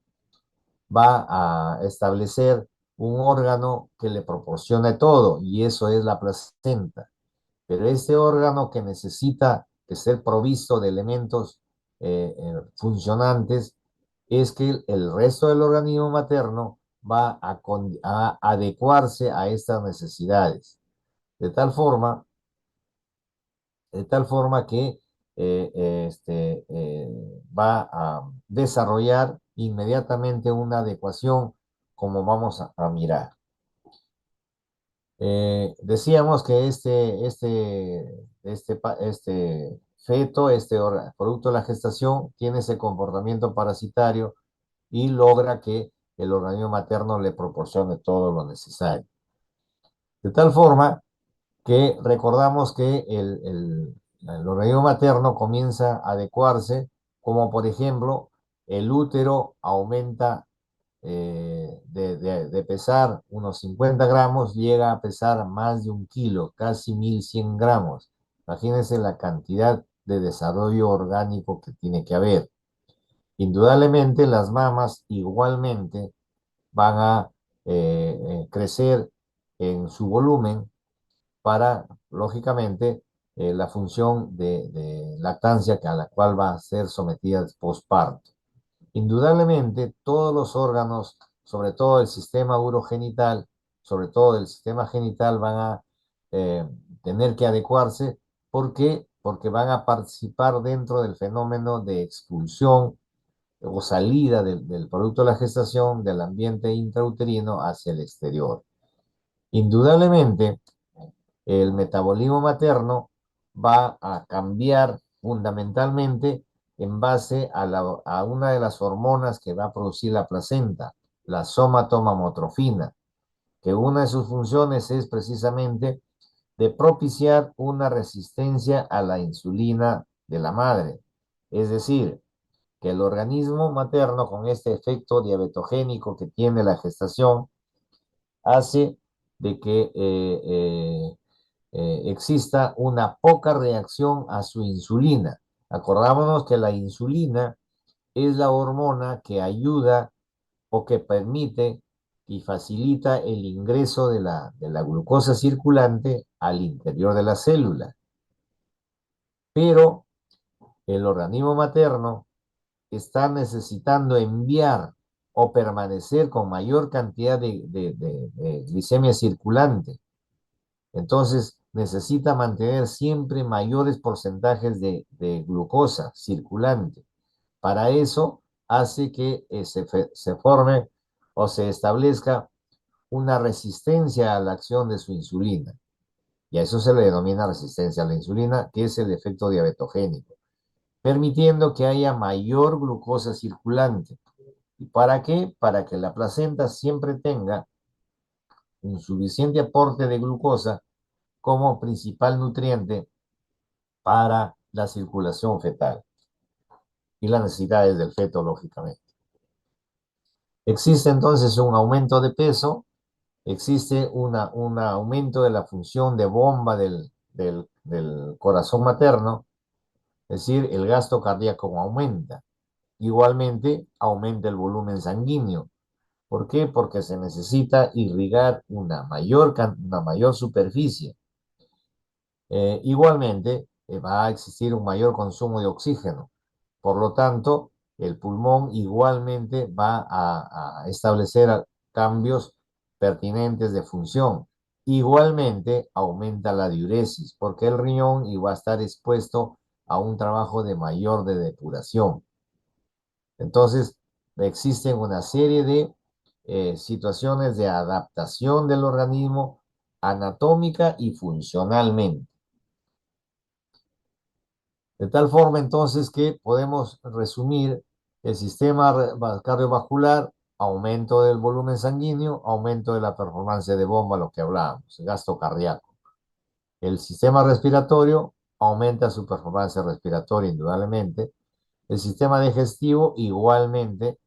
va a establecer un órgano que le proporcione todo, y eso es la placenta. Pero este órgano que necesita de ser provisto de elementos funcionantes es que el resto del organismo materno va a adecuarse a estas necesidades, de tal forma, de tal forma que va a desarrollar inmediatamente una adecuación, como vamos a mirar. Decíamos que este feto, producto de la gestación, tiene ese comportamiento parasitario y logra que el organismo materno le proporcione todo lo necesario. De tal forma que recordamos que el organismo materno comienza a adecuarse, como por ejemplo el útero aumenta de pesar unos 50 gramos, llega a pesar más de 1 kilo, casi 1100 gramos. Imagínense la cantidad de desarrollo orgánico que tiene que haber. Indudablemente las mamas igualmente van a crecer en su volumen para, lógicamente, la función de lactancia a la cual va a ser sometida posparto. Indudablemente, todos los órganos, sobre todo el sistema urogenital, sobre todo el sistema genital, van a eh, tener que adecuarse. ¿Por qué? Porque van a participar dentro del fenómeno de expulsión o salida del producto de la gestación del ambiente intrauterino hacia el exterior. Indudablemente, el metabolismo materno va a cambiar fundamentalmente en base a una de las hormonas que va a producir la placenta. la somatomamotrofina, que una de sus funciones es precisamente de propiciar una resistencia a la insulina de la madre. Es decir, que el organismo materno, con este efecto diabetogénico que tiene la gestación, hace de que exista una poca reacción a su insulina. Acordámonos que la insulina es la hormona que ayuda o que permite y facilita el ingreso de la glucosa circulante al interior de la célula. Pero el organismo materno está necesitando enviar o permanecer con mayor cantidad de glicemia circulante. Entonces necesita mantener siempre mayores porcentajes de glucosa circulante. Para eso hace que se forme o se establezca una resistencia a la acción de su insulina. Y a eso se le denomina resistencia a la insulina, que es el efecto diabetogénico, permitiendo que haya mayor glucosa circulante. ¿Y para qué? Para que la placenta siempre tenga un suficiente aporte de glucosa como principal nutriente para la circulación fetal y las necesidades del feto, lógicamente. Existe entonces un aumento de peso, existe un aumento de la función de bomba del corazón materno, es decir, el gasto cardíaco aumenta. Igualmente, aumenta el volumen sanguíneo. ¿Por qué? Porque se necesita irrigar una mayor superficie. Igualmente, va a existir un mayor consumo de oxígeno. Por lo tanto, el pulmón igualmente va a establecer cambios pertinentes de función. Igualmente, aumenta la diuresis, porque el riñón iba a estar expuesto a un trabajo de mayor de depuración. Entonces, existen una serie de situaciones de adaptación del organismo anatómica y funcionalmente. De tal forma entonces que podemos resumir el sistema cardiovascular, aumento del volumen sanguíneo, aumento de la performance de bomba, lo que hablábamos, gasto cardíaco. El sistema respiratorio aumenta su performance respiratoria indudablemente. El sistema digestivo igualmente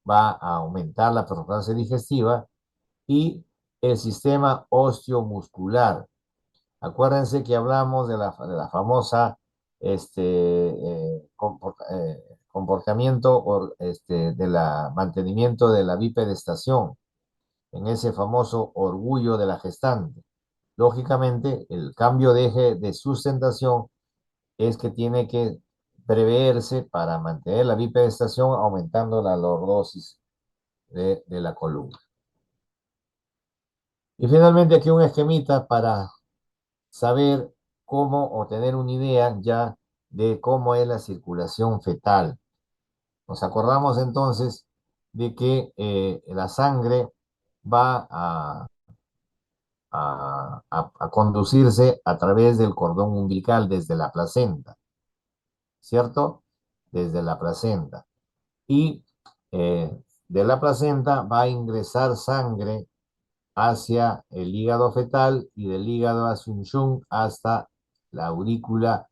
va a aumentar la performance digestiva y el sistema osteomuscular. Acuérdense que hablamos de la famosa comportamiento del mantenimiento de la bipedestación, en ese famoso orgullo de la gestante. Lógicamente, el cambio de eje de sustentación es que tiene que preverse para mantener la bipedestación aumentando la lordosis de la columna. Y finalmente aquí un esquemita para saber cómo o tener una idea ya de cómo es la circulación fetal. Nos acordamos entonces de que la sangre va a conducirse a través del cordón umbilical desde la placenta, ¿cierto? Desde la placenta. Y de la placenta va a ingresar sangre hacia el hígado fetal y del hígado hacia un shunt hasta la aurícula,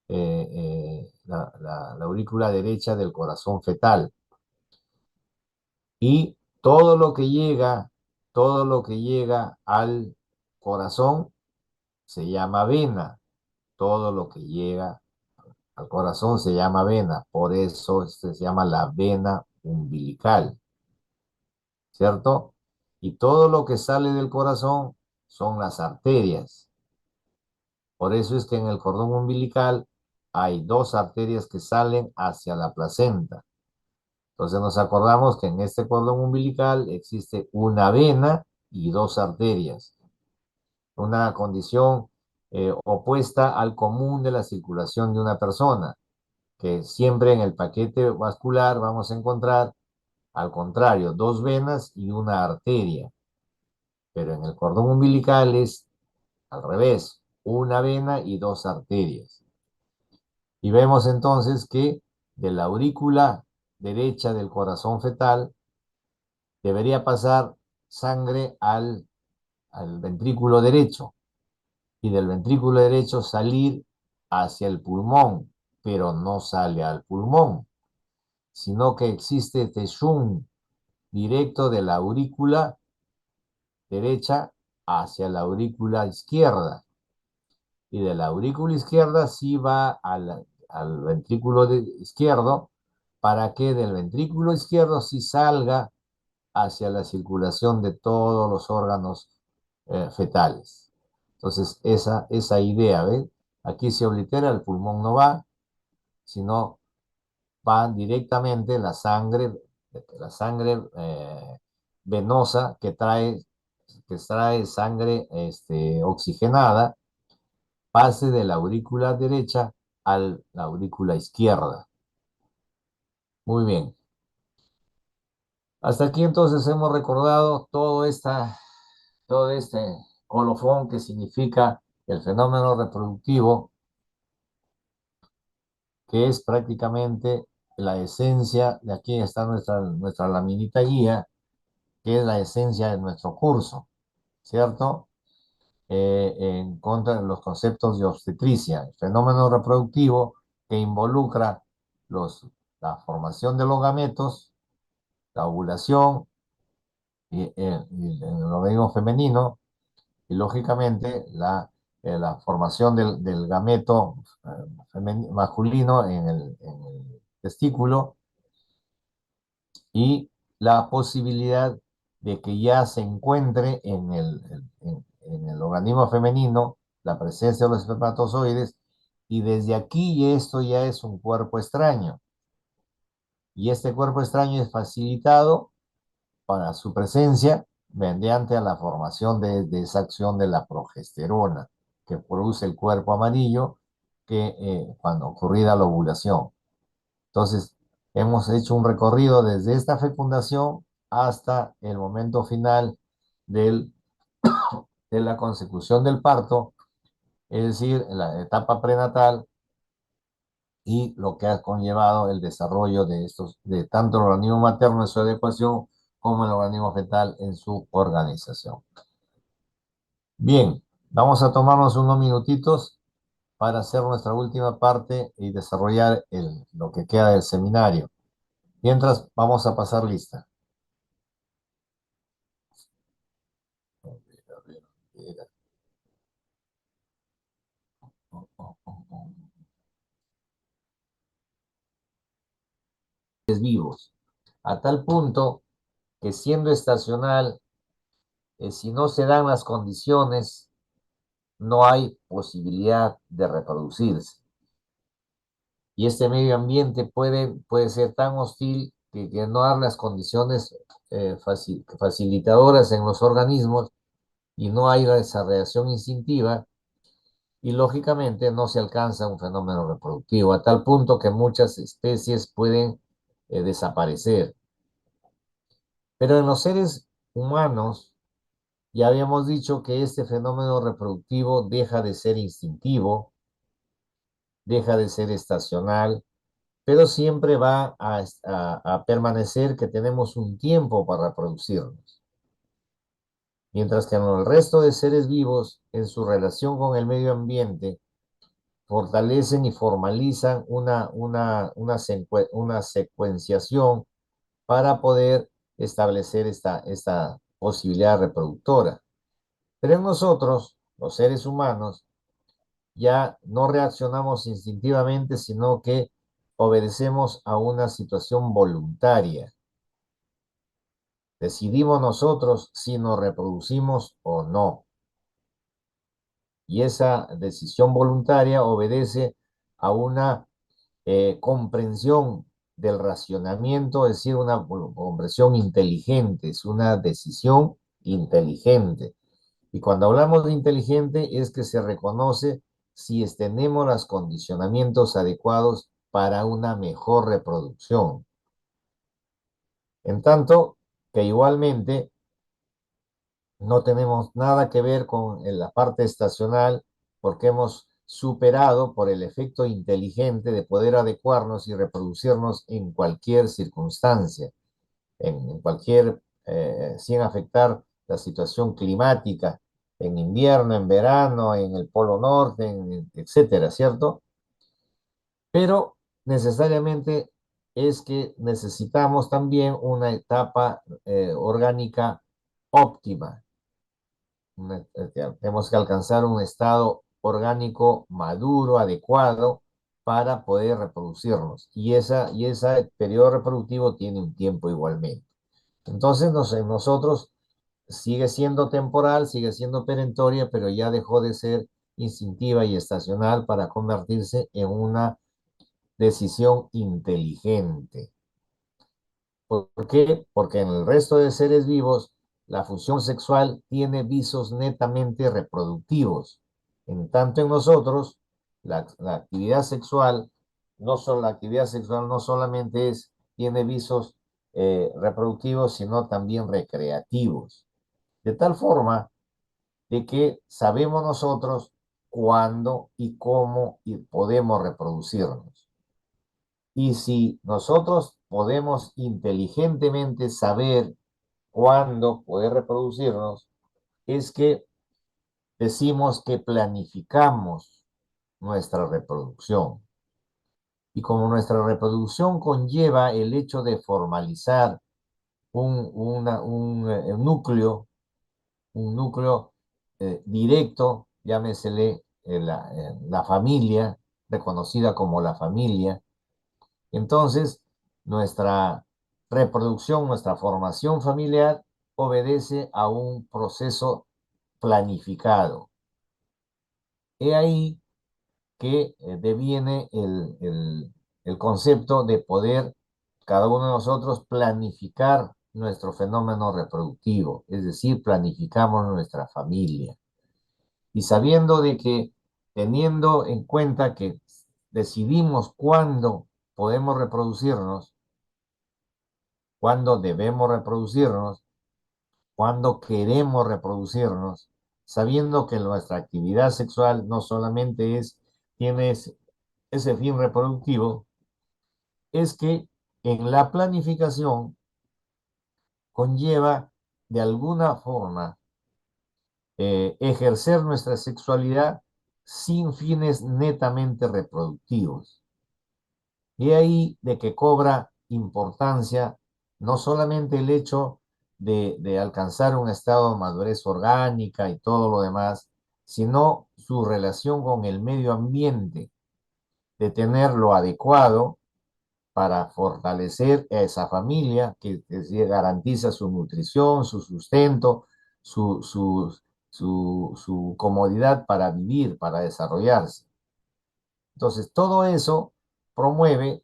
la aurícula derecha del corazón fetal. Y todo lo que llega al corazón se llama vena. Todo lo que llega al corazón se llama vena. Por eso se llama la vena umbilical, ¿cierto? Y todo lo que sale del corazón son las arterias. Por eso es que en el cordón umbilical hay dos arterias que salen hacia la placenta. Entonces nos acordamos que en este cordón umbilical existe una vena y dos arterias. Una condición opuesta al común de la circulación de una persona, que siempre en el paquete vascular vamos a encontrar, al contrario, dos venas y una arteria. Pero en el cordón umbilical es al revés, una vena y dos arterias. Y vemos entonces que de la aurícula derecha del corazón fetal debería pasar sangre al ventrículo derecho y del ventrículo derecho salir hacia el pulmón, pero no sale al pulmón, sino que existe tesón directo de la aurícula derecha hacia la aurícula izquierda. Y de la aurícula izquierda sí va al ventrículo izquierdo para que del ventrículo izquierdo sí salga hacia la circulación de todos los órganos fetales. Entonces, esa idea, ¿ves? Aquí se oblitera, el pulmón no va, sino va directamente la sangre venosa que trae sangre oxigenada, pase de la aurícula derecha a la aurícula izquierda. Muy bien. Hasta aquí entonces hemos recordado todo este colofón que significa el fenómeno reproductivo, que es prácticamente la esencia, de aquí está nuestra laminita guía, que es la esencia de nuestro curso, ¿cierto? En contra de los conceptos de obstetricia, el fenómeno reproductivo que involucra la formación de los gametos, la ovulación y el organismo femenino, y lógicamente la formación del gameto masculino en el testículo y la posibilidad de que ya se encuentre en el organismo femenino la presencia de los espermatozoides, y desde aquí esto ya es un cuerpo extraño, y este cuerpo extraño es facilitado para su presencia mediante a la formación de esa acción de la progesterona que produce el cuerpo amarillo cuando ocurrida la ovulación. Entonces, hemos hecho un recorrido desde esta fecundación hasta el momento final del, de la consecución del parto, es decir, la etapa prenatal y lo que ha conllevado el desarrollo de tanto el organismo materno en su adecuación como el organismo fetal en su organización. Bien, vamos a tomarnos unos minutitos para hacer nuestra última parte y desarrollar lo que queda del seminario. Mientras, vamos a pasar lista. Vivos, a tal punto que siendo estacional, si no se dan las condiciones, no hay posibilidad de reproducirse. Y este medio ambiente puede ser tan hostil que no dar las condiciones facilitadoras en los organismos y no hay esa reacción instintiva y lógicamente no se alcanza un fenómeno reproductivo, a tal punto que muchas especies pueden desaparecer. Pero en los seres humanos ya habíamos dicho que este fenómeno reproductivo deja de ser instintivo, deja de ser estacional, pero siempre va a permanecer que tenemos un tiempo para reproducirnos. Mientras que en el resto de seres vivos, en su relación con el medio ambiente, fortalecen y formalizan una secuenciación para poder establecer esta posibilidad reproductora. Pero en nosotros, los seres humanos, ya no reaccionamos instintivamente, sino que obedecemos a una situación voluntaria. Decidimos nosotros si nos reproducimos o no. Y esa decisión voluntaria obedece a una comprensión del racionamiento, es decir, una comprensión inteligente, es una decisión inteligente. Y cuando hablamos de inteligente es que se reconoce si tenemos los condicionamientos adecuados para una mejor reproducción. En tanto que igualmente no tenemos nada que ver con la parte estacional porque hemos superado por el efecto inteligente de poder adecuarnos y reproducirnos en cualquier circunstancia, en cualquier sin afectar la situación climática en invierno, en verano, en el Polo Norte, etcétera, ¿cierto? Pero necesariamente es que necesitamos también una etapa orgánica óptima. Tenemos que alcanzar un estado orgánico maduro, adecuado, para poder reproducirnos. Y ese periodo reproductivo tiene un tiempo igualmente. Entonces, nosotros sigue siendo temporal, sigue siendo perentoria, pero ya dejó de ser instintiva y estacional para convertirse en una decisión inteligente. ¿Por qué? Porque en el resto de seres vivos la función sexual tiene visos netamente reproductivos. En tanto en nosotros, la actividad sexual, la actividad sexual no solamente tiene visos reproductivos, sino también recreativos. De tal forma de que sabemos nosotros cuándo y cómo y podemos reproducirnos. Y si nosotros podemos inteligentemente saber cuándo poder reproducirnos, es que decimos que planificamos nuestra reproducción. Y como nuestra reproducción conlleva el hecho de formalizar un núcleo directo, llámesele la familia, reconocida como la familia. Entonces, nuestra reproducción, nuestra formación familiar obedece a un proceso planificado. He ahí que deviene el concepto de poder cada uno de nosotros planificar nuestro fenómeno reproductivo, es decir, planificamos nuestra familia. Y sabiendo de que, teniendo en cuenta que decidimos cuándo podemos reproducirnos, cuándo debemos reproducirnos, cuándo queremos reproducirnos, sabiendo que nuestra actividad sexual no solamente tiene ese fin reproductivo, es que en la planificación conlleva de alguna forma ejercer nuestra sexualidad sin fines netamente reproductivos. Y ahí de que cobra importancia no solamente el hecho de alcanzar un estado de madurez orgánica y todo lo demás, sino su relación con el medio ambiente, de tener lo adecuado para fortalecer a esa familia que garantiza su nutrición, su sustento, su, su, su comodidad para vivir, para desarrollarse. Entonces, todo eso promueve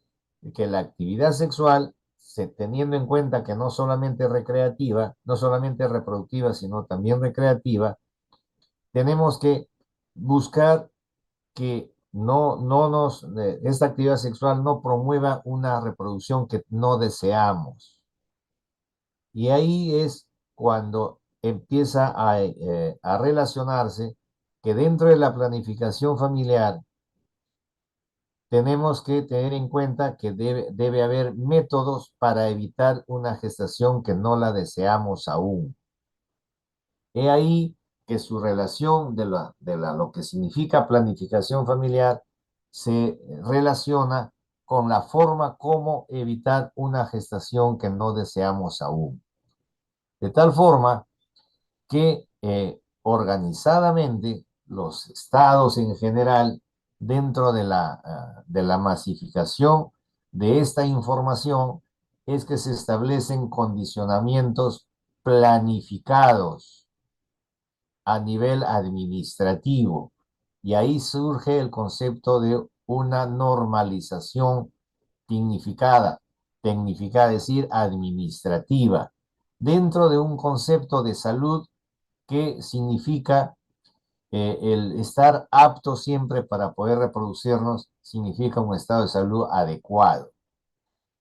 que la actividad sexual, teniendo en cuenta que no solamente recreativa, no solamente reproductiva, sino también recreativa, tenemos que buscar que esta actividad sexual no promueva una reproducción que no deseamos. Y ahí es cuando empieza a relacionarse que dentro de la planificación familiar tenemos que tener en cuenta que debe haber métodos para evitar una gestación que no la deseamos aún. He ahí que su relación lo que significa planificación familiar se relaciona con la forma como evitar una gestación que no deseamos aún. De tal forma que organizadamente los estados en general, dentro de la masificación de esta información, es que se establecen condicionamientos planificados a nivel administrativo. Y ahí surge el concepto de una normalización tecnificada, es decir, administrativa, dentro de un concepto de salud que significa el estar apto siempre para poder reproducirnos, significa un estado de salud adecuado.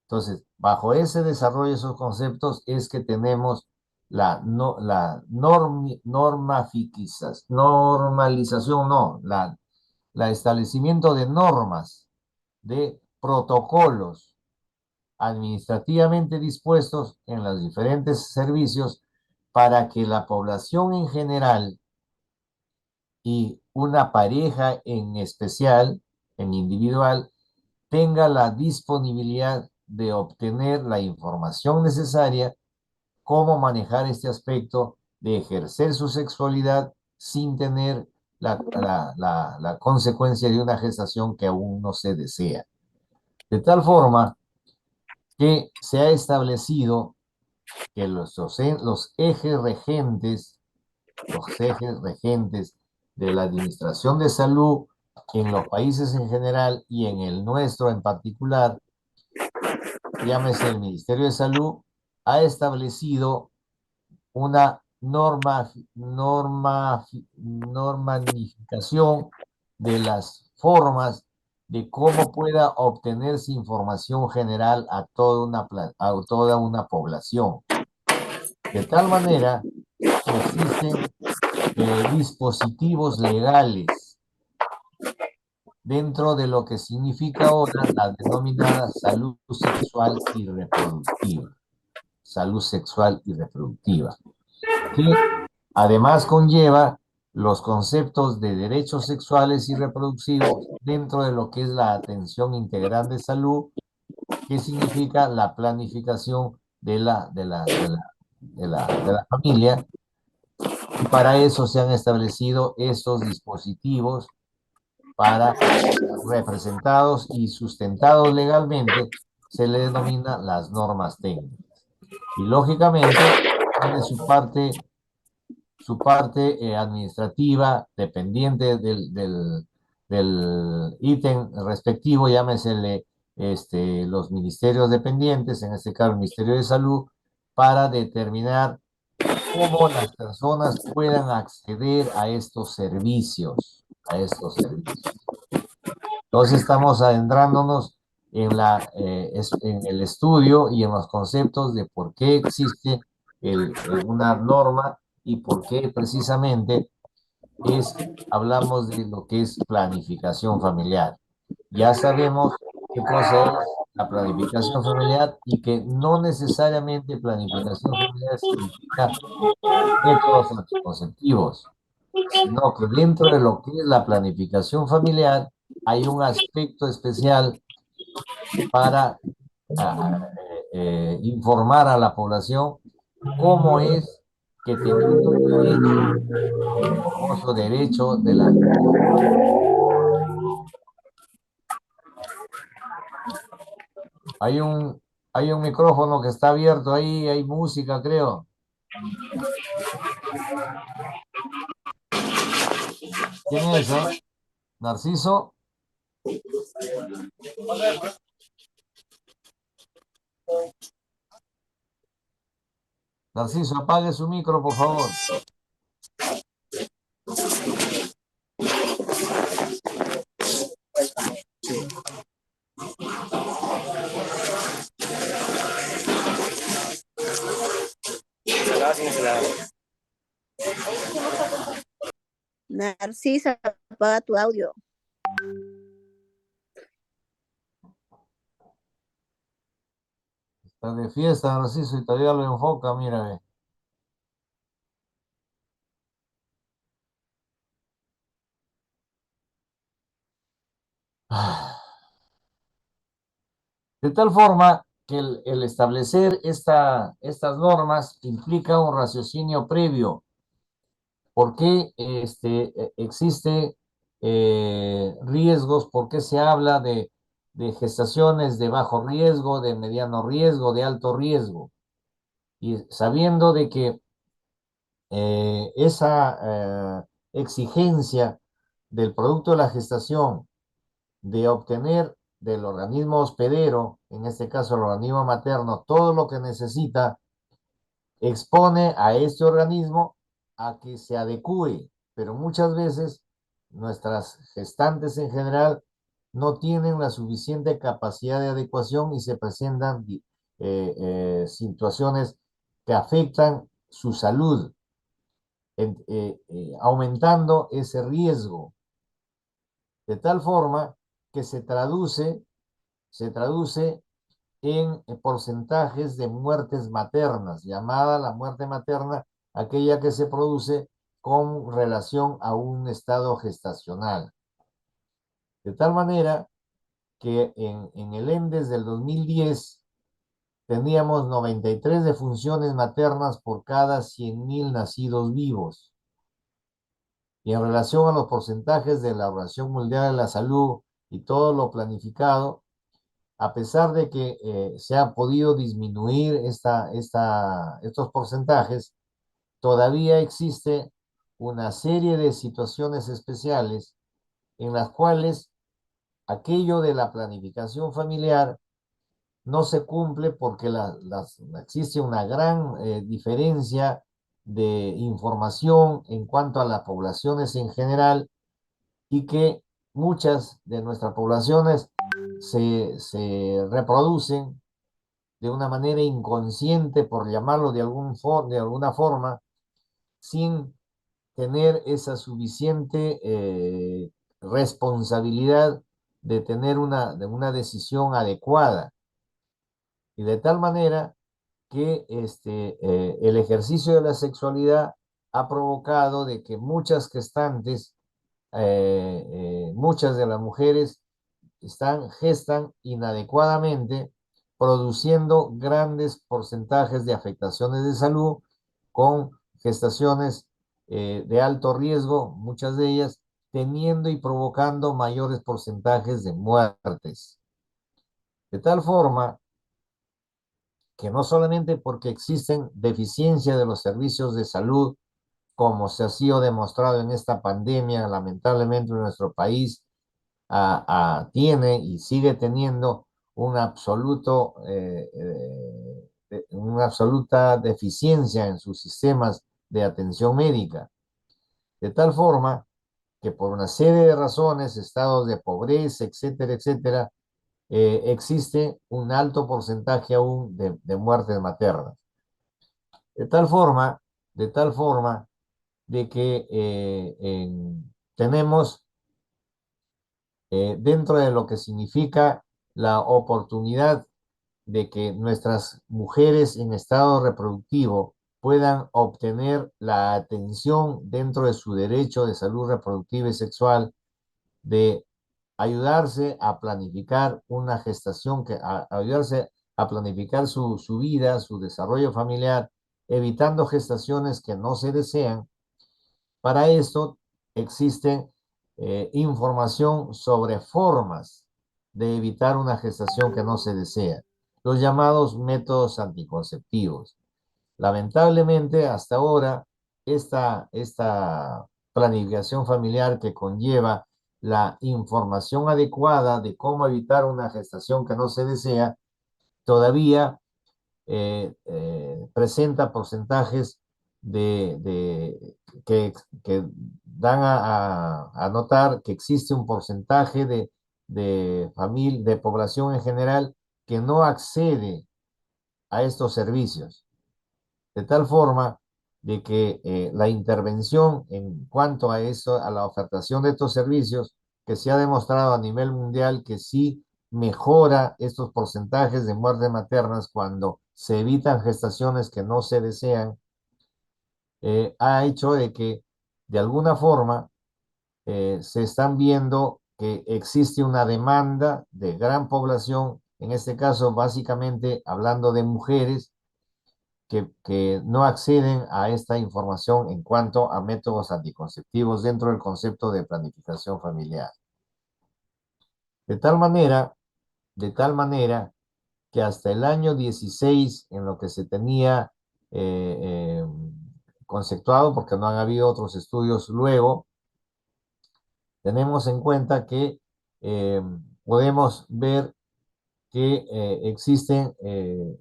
Entonces, bajo ese desarrollo de esos conceptos es que tenemos normalización, no, la establecimiento de normas, de protocolos administrativamente dispuestos en los diferentes servicios para que la población en general y una pareja en especial, en individual, tenga la disponibilidad de obtener la información necesaria, cómo manejar este aspecto de ejercer su sexualidad sin tener la consecuencia de una gestación que aún no se desea. De tal forma que se ha establecido que los ejes regentes de la Administración de Salud en los países en general y en el nuestro en particular, llámese el Ministerio de Salud, ha establecido una normalificación de las formas de cómo pueda obtenerse información general a toda una población. De tal manera que existen dispositivos legales dentro de lo que significa ahora la denominada salud sexual y reproductiva. Salud sexual y reproductiva, que además conlleva los conceptos de derechos sexuales y reproductivos dentro de lo que es la atención integral de salud, que significa la planificación de la familia, y para eso se han establecido estos dispositivos para representados y sustentados legalmente, se le denomina las normas técnicas. Y lógicamente tiene su parte administrativa dependiente del ítem respectivo, llámesele los ministerios dependientes, en este caso el Ministerio de Salud, para determinar cómo las personas puedan acceder a estos servicios, Entonces estamos adentrándonos en el estudio y en los conceptos de por qué existe una norma y por qué precisamente hablamos de lo que es planificación familiar. Ya sabemos qué cosa es la planificación familiar y que no necesariamente planificación familiar significa métodos anticonceptivos, sino que dentro de lo que es la planificación familiar hay un aspecto especial para informar a la población cómo es que teniendo el derecho, el famoso derecho de la... Hay un, hay un micrófono que está abierto ahí, hay música, creo. ¿Quién es, Narciso? Narciso, apague su micro, por favor. Narcisa, apaga tu audio. Está de fiesta, Narciso, y todavía lo enfoca, mira, ve. De tal forma que el establecer estas normas implica un raciocinio previo. ¿Por qué existe riesgos? ¿Por qué se habla de gestaciones de bajo riesgo, de mediano riesgo, de alto riesgo? Y sabiendo de que esa exigencia del producto de la gestación de obtener del organismo hospedero, en este caso el organismo materno, todo lo que necesita, expone a este organismo a que se adecue, pero muchas veces nuestras gestantes en general no tienen la suficiente capacidad de adecuación y se presentan situaciones que afectan su salud, aumentando ese riesgo, de tal forma que se traduce en porcentajes de muertes maternas, llamada la muerte materna, aquella que se produce con relación a un estado gestacional. De tal manera que en el ENDES del 2010 teníamos 93 defunciones maternas por cada 100.000 nacidos vivos. Y en relación a los porcentajes de la Organización Mundial de la Salud y todo lo planificado, a pesar de que se ha podido disminuir estos porcentajes, todavía existe una serie de situaciones especiales en las cuales aquello de la planificación familiar no se cumple porque existe una gran diferencia de información en cuanto a las poblaciones en general y que muchas de nuestras poblaciones se reproducen de una manera inconsciente, por llamarlo de alguna forma, sin tener esa suficiente responsabilidad de tener de una decisión adecuada. Y de tal manera que el ejercicio de la sexualidad ha provocado de que muchas gestantes, muchas de las mujeres gestan inadecuadamente, produciendo grandes porcentajes de afectaciones de salud con gestaciones de alto riesgo, muchas de ellas teniendo y provocando mayores porcentajes de muertes. De tal forma que no solamente porque existen deficiencias de los servicios de salud, como se ha sido demostrado en esta pandemia, lamentablemente en nuestro país, tiene y sigue teniendo un una absoluta deficiencia en sus sistemas de atención médica, de tal forma que por una serie de razones, estados de pobreza, etcétera, etcétera, existe un alto porcentaje aún de muertes maternas. De tal forma, de tal forma de que tenemos dentro de lo que significa la oportunidad de que nuestras mujeres en estado reproductivo puedan obtener la atención dentro de su derecho de salud reproductiva y sexual, de ayudarse a planificar una gestación, ayudarse a planificar su vida, su desarrollo familiar, evitando gestaciones que no se desean. Para esto existe información sobre formas de evitar una gestación que no se desea, los llamados métodos anticonceptivos. Lamentablemente, hasta ahora, esta planificación familiar que conlleva la información adecuada de cómo evitar una gestación que no se desea, todavía presenta porcentajes que, que dan a notar que existe un porcentaje de población en general que no accede a estos servicios, de tal forma de que la intervención en cuanto a eso, a la ofertación de estos servicios, que se ha demostrado a nivel mundial que sí mejora estos porcentajes de muertes maternas cuando se evitan gestaciones que no se desean, ha hecho de que de alguna forma se están viendo que existe una demanda de gran población, en este caso básicamente hablando de mujeres, que no acceden a esta información en cuanto a métodos anticonceptivos dentro del concepto de planificación familiar. De tal manera, de tal manera que hasta el año 16, en lo que se tenía eh, eh, conceptuado, porque no han habido otros estudios luego, tenemos en cuenta que eh, podemos ver que existe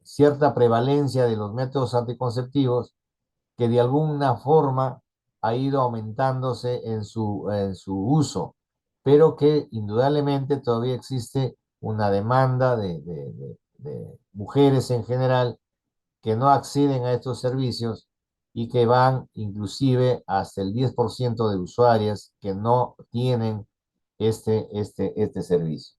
cierta prevalencia de los métodos anticonceptivos que de alguna forma ha ido aumentándose en su uso, pero que indudablemente todavía existe una demanda de mujeres en general que no acceden a estos servicios y que van inclusive hasta el 10% de usuarias que no tienen este servicio.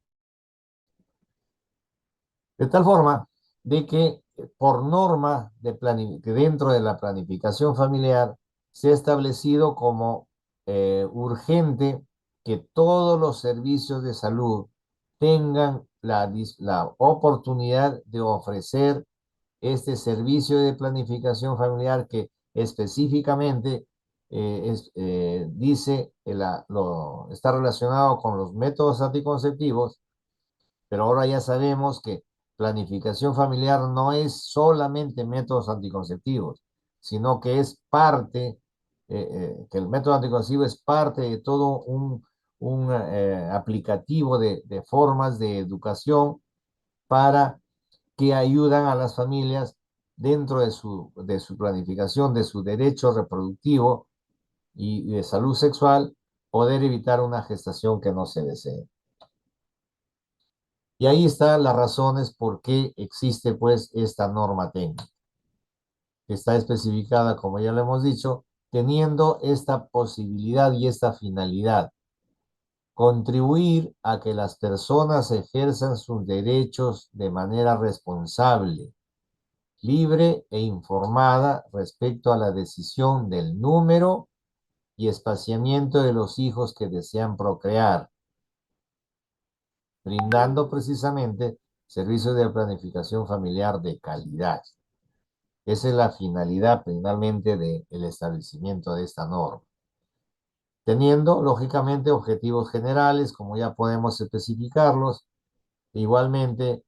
De tal forma de que por norma que dentro de la planificación familiar se ha establecido como urgente que todos los servicios de salud tengan la oportunidad de ofrecer este servicio de planificación familiar que específicamente dice, está relacionado con los métodos anticonceptivos, pero ahora ya sabemos que planificación familiar no es solamente métodos anticonceptivos, sino que es parte, que el método anticonceptivo es parte de todo un aplicativo de formas de educación para que ayudan a las familias dentro de su planificación, de su derecho reproductivo y de salud sexual, poder evitar una gestación que no se desee. Y ahí están las razones por qué existe pues esta norma técnica, que está especificada, como ya lo hemos dicho, teniendo esta posibilidad y esta finalidad: contribuir a que las personas ejerzan sus derechos de manera responsable, libre e informada respecto a la decisión del número y espaciamiento de los hijos que desean procrear, brindando precisamente servicios de planificación familiar de calidad. Esa es la finalidad finalmente del establecimiento de esta norma, teniendo lógicamente objetivos generales, como ya podemos especificarlos, igualmente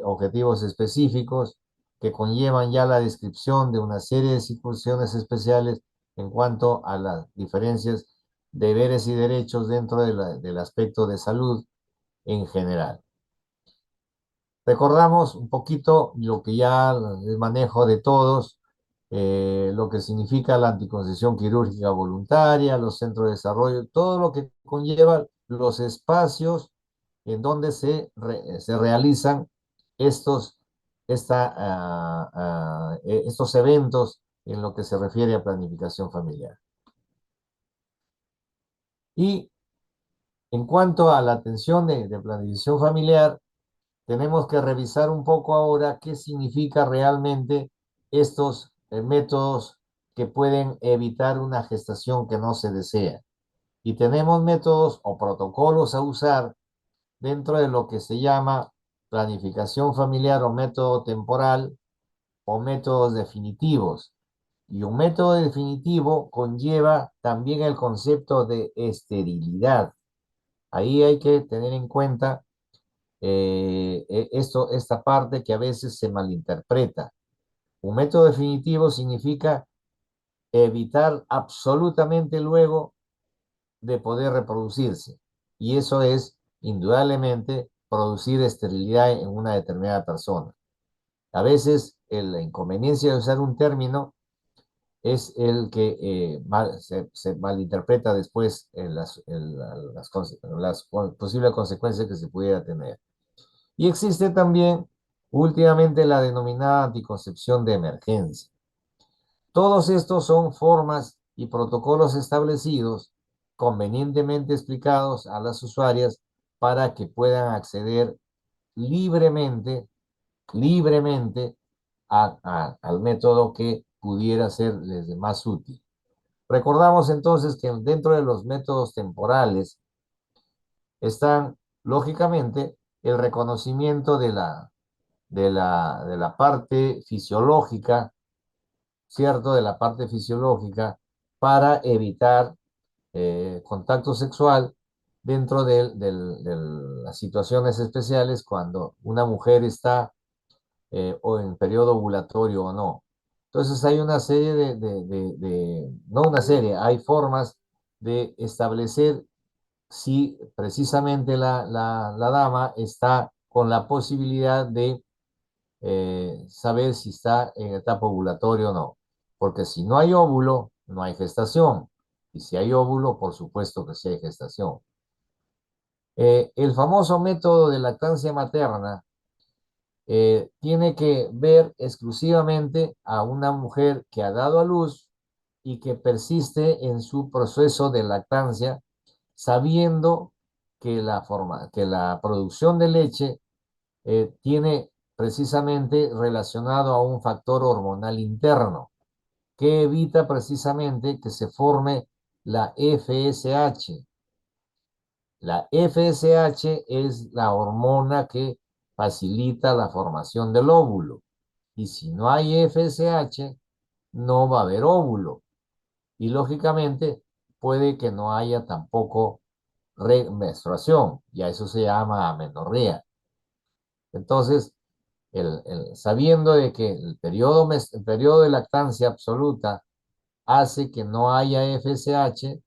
objetivos específicos que conllevan ya la descripción de una serie de situaciones especiales en cuanto a las diferencias, deberes y derechos dentro del aspecto de salud en general. Recordamos un poquito lo que ya el manejo de todos, lo que significa la anticoncepción quirúrgica voluntaria, los centros de desarrollo, todo lo que conlleva los espacios en donde se realizan estos, estos eventos en lo que se refiere a planificación familiar. Y en cuanto a la atención de planificación familiar, tenemos que revisar un poco ahora qué significa realmente estos métodos que pueden evitar una gestación que no se desea. Y tenemos métodos o protocolos a usar dentro de lo que se llama planificación familiar o método temporal o métodos definitivos. Y un método definitivo conlleva también el concepto de esterilidad. Ahí hay que tener en cuenta esta parte que a veces se malinterpreta. Un método definitivo significa evitar absolutamente luego de poder reproducirse. Y eso es, indudablemente, producir esterilidad en una determinada persona. A veces la inconveniencia de usar un término es el que se malinterpreta después en las posibles consecuencias que se pudiera tener. Y existe también últimamente la denominada anticoncepción de emergencia. Todos estos son formas y protocolos establecidos, convenientemente explicados a las usuarias para que puedan acceder libremente al método que pudiera serles más útil. Recordamos entonces que dentro de los métodos temporales están, lógicamente, el reconocimiento de la parte fisiológica, ¿cierto? De la parte fisiológica para evitar contacto sexual dentro de las situaciones especiales cuando una mujer está o en periodo ovulatorio o no. Entonces hay una serie no una serie, hay formas de establecer si precisamente la dama está con la posibilidad de saber si está en etapa ovulatoria o no. Porque si no hay óvulo, no hay gestación. Y si hay óvulo, por supuesto que sí hay gestación. El famoso método de lactancia materna tiene que ver exclusivamente a una mujer que ha dado a luz y que persiste en su proceso de lactancia, sabiendo que la producción de leche tiene precisamente relacionado a un factor hormonal interno que evita precisamente que se forme la FSH. La FSH es la hormona que facilita la formación del óvulo. Y si no hay FSH, no va a haber óvulo. Y lógicamente puede que no haya tampoco menstruación. Y a eso se llama amenorrea. Entonces, sabiendo de que el periodo de lactancia absoluta hace que no haya FSH,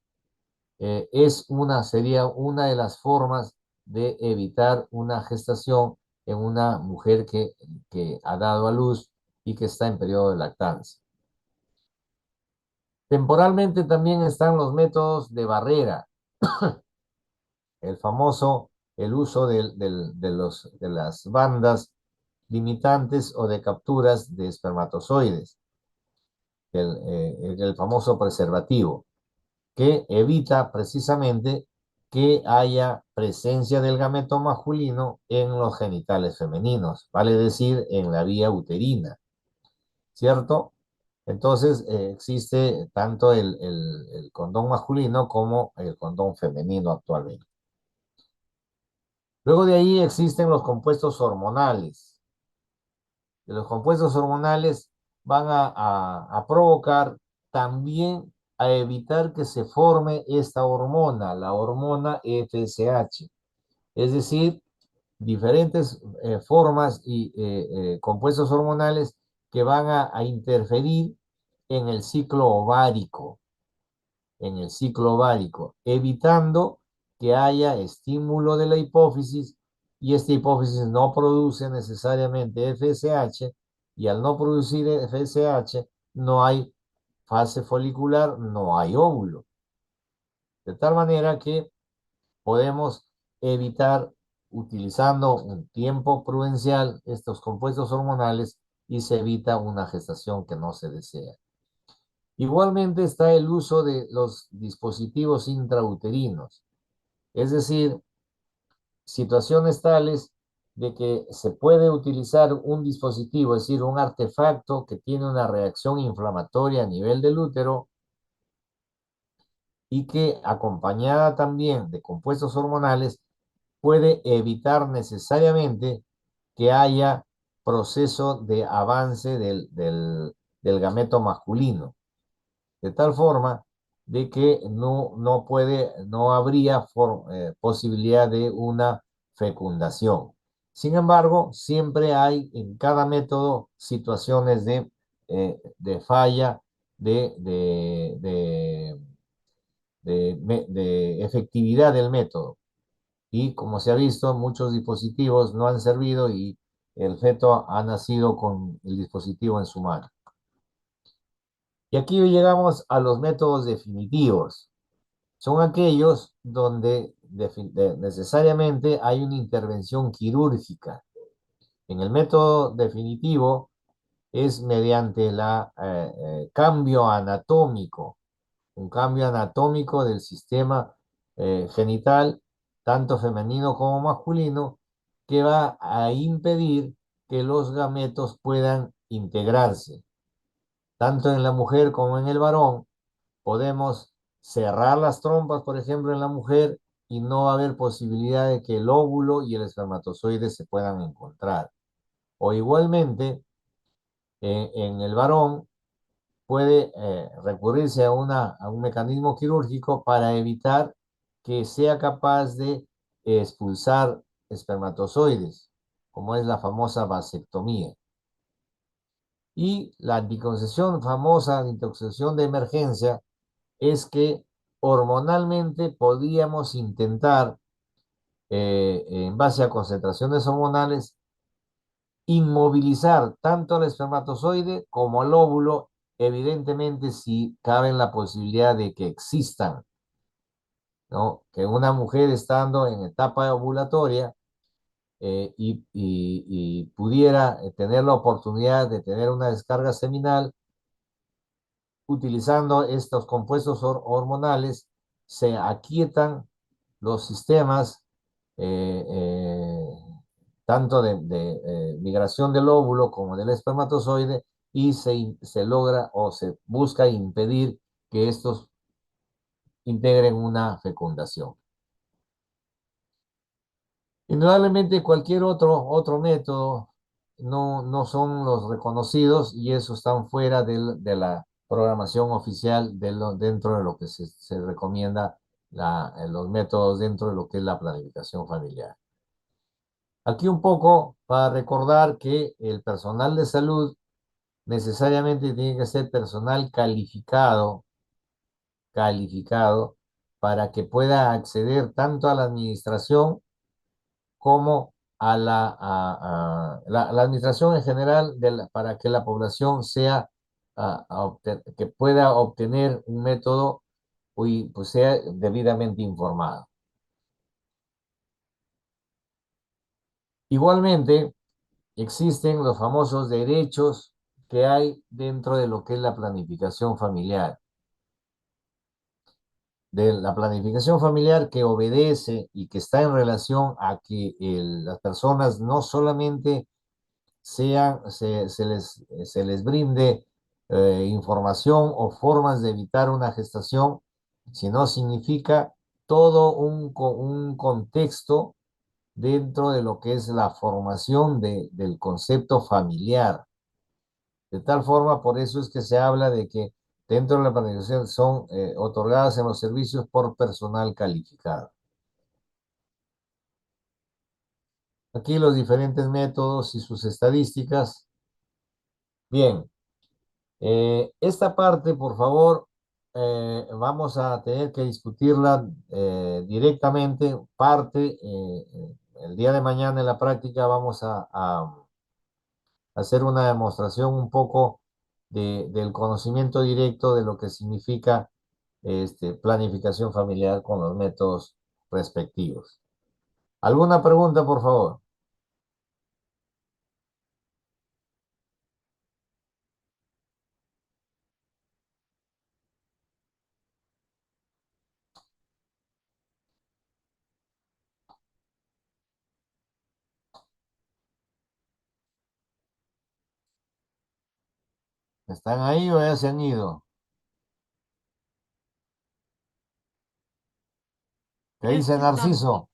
sería una de las formas de evitar una gestación en una mujer que ha dado a luz y que está en periodo de lactancia. Temporalmente también están los métodos de barrera, el famoso, el uso de las bandas limitantes o de capturas de espermatozoides, el famoso preservativo, que evita precisamente que haya presencia del gameto masculino en los genitales femeninos, vale decir, en la vía uterina, ¿cierto? Entonces, existe tanto el condón masculino como el condón femenino actualmente. Luego de ahí existen los compuestos hormonales. Los compuestos hormonales van a provocar también a evitar que se forme esta hormona, la hormona FSH. Es decir, diferentes formas y compuestos hormonales que van a interferir en el ciclo ovárico, evitando que haya estímulo de la hipófisis y esta hipófisis no produce necesariamente FSH y al no producir FSH no hay fase folicular, no hay óvulo. De tal manera que podemos evitar utilizando un tiempo prudencial estos compuestos hormonales y se evita una gestación que no se desea. Igualmente está el uso de los dispositivos intrauterinos, es decir, situaciones tales de que se puede utilizar un dispositivo, es decir, un artefacto que tiene una reacción inflamatoria a nivel del útero y que acompañada también de compuestos hormonales puede evitar necesariamente que haya proceso de avance del gameto masculino, de tal forma de que no habría posibilidad de una fecundación. Sin embargo, siempre hay en cada método situaciones de falla, de, de, de, de efectividad del método. Y como se ha visto, muchos dispositivos no han servido y el feto ha nacido con el dispositivo en su mano. Y aquí llegamos a los métodos definitivos. Son aquellos donde necesariamente hay una intervención quirúrgica. En el método definitivo es mediante cambio anatómico, un cambio anatómico del sistema genital, tanto femenino como masculino, que va a impedir que los gametos puedan integrarse. Tanto en la mujer como en el varón, podemos cerrar las trompas, por ejemplo, en la mujer y no va a haber posibilidad de que el óvulo y el espermatozoide se puedan encontrar. O igualmente, en el varón, puede recurrirse a un mecanismo quirúrgico para evitar que sea capaz de expulsar espermatozoides, como es la famosa vasectomía. Y la anticoncepción famosa, anticoncepción de emergencia, es que hormonalmente podíamos intentar, en base a concentraciones hormonales, inmovilizar tanto al espermatozoide como al óvulo, evidentemente si cabe la posibilidad de que existan, ¿no? Que una mujer estando en etapa ovulatoria y pudiera tener la oportunidad de tener una descarga seminal, utilizando estos compuestos hormonales, se aquietan los sistemas eh, eh, tanto migración del óvulo como del espermatozoide, y se logra o se busca impedir que estos integren una fecundación. Indudablemente cualquier otro método no son los reconocidos y eso están fuera de la programación oficial dentro de lo que se recomienda los métodos dentro de lo que es la planificación familiar. Aquí un poco para recordar que el personal de salud necesariamente tiene que ser personal calificado para que pueda acceder tanto a la administración como la administración en general para que la población que pueda obtener un método y pues sea debidamente informado. Igualmente, existen los famosos derechos que hay dentro de lo que es la planificación familiar. De la planificación familiar que obedece y que está en relación a que las personas no solamente se les brinde información o formas de evitar una gestación, sino significa todo un contexto dentro de lo que es la formación del concepto familiar. De tal forma, por eso es que se habla de que dentro de la planificación son otorgadas en los servicios por personal calificado. Aquí los diferentes métodos y sus estadísticas. Bien, esta parte, por favor, vamos a tener que discutirla directamente. El día de mañana en la práctica vamos a hacer una demostración un poco del conocimiento directo de lo que significa planificación familiar con los métodos respectivos. ¿Alguna pregunta, por favor? ¿Están ahí o ya se han ido? ¿Qué dice Estamos. Narciso?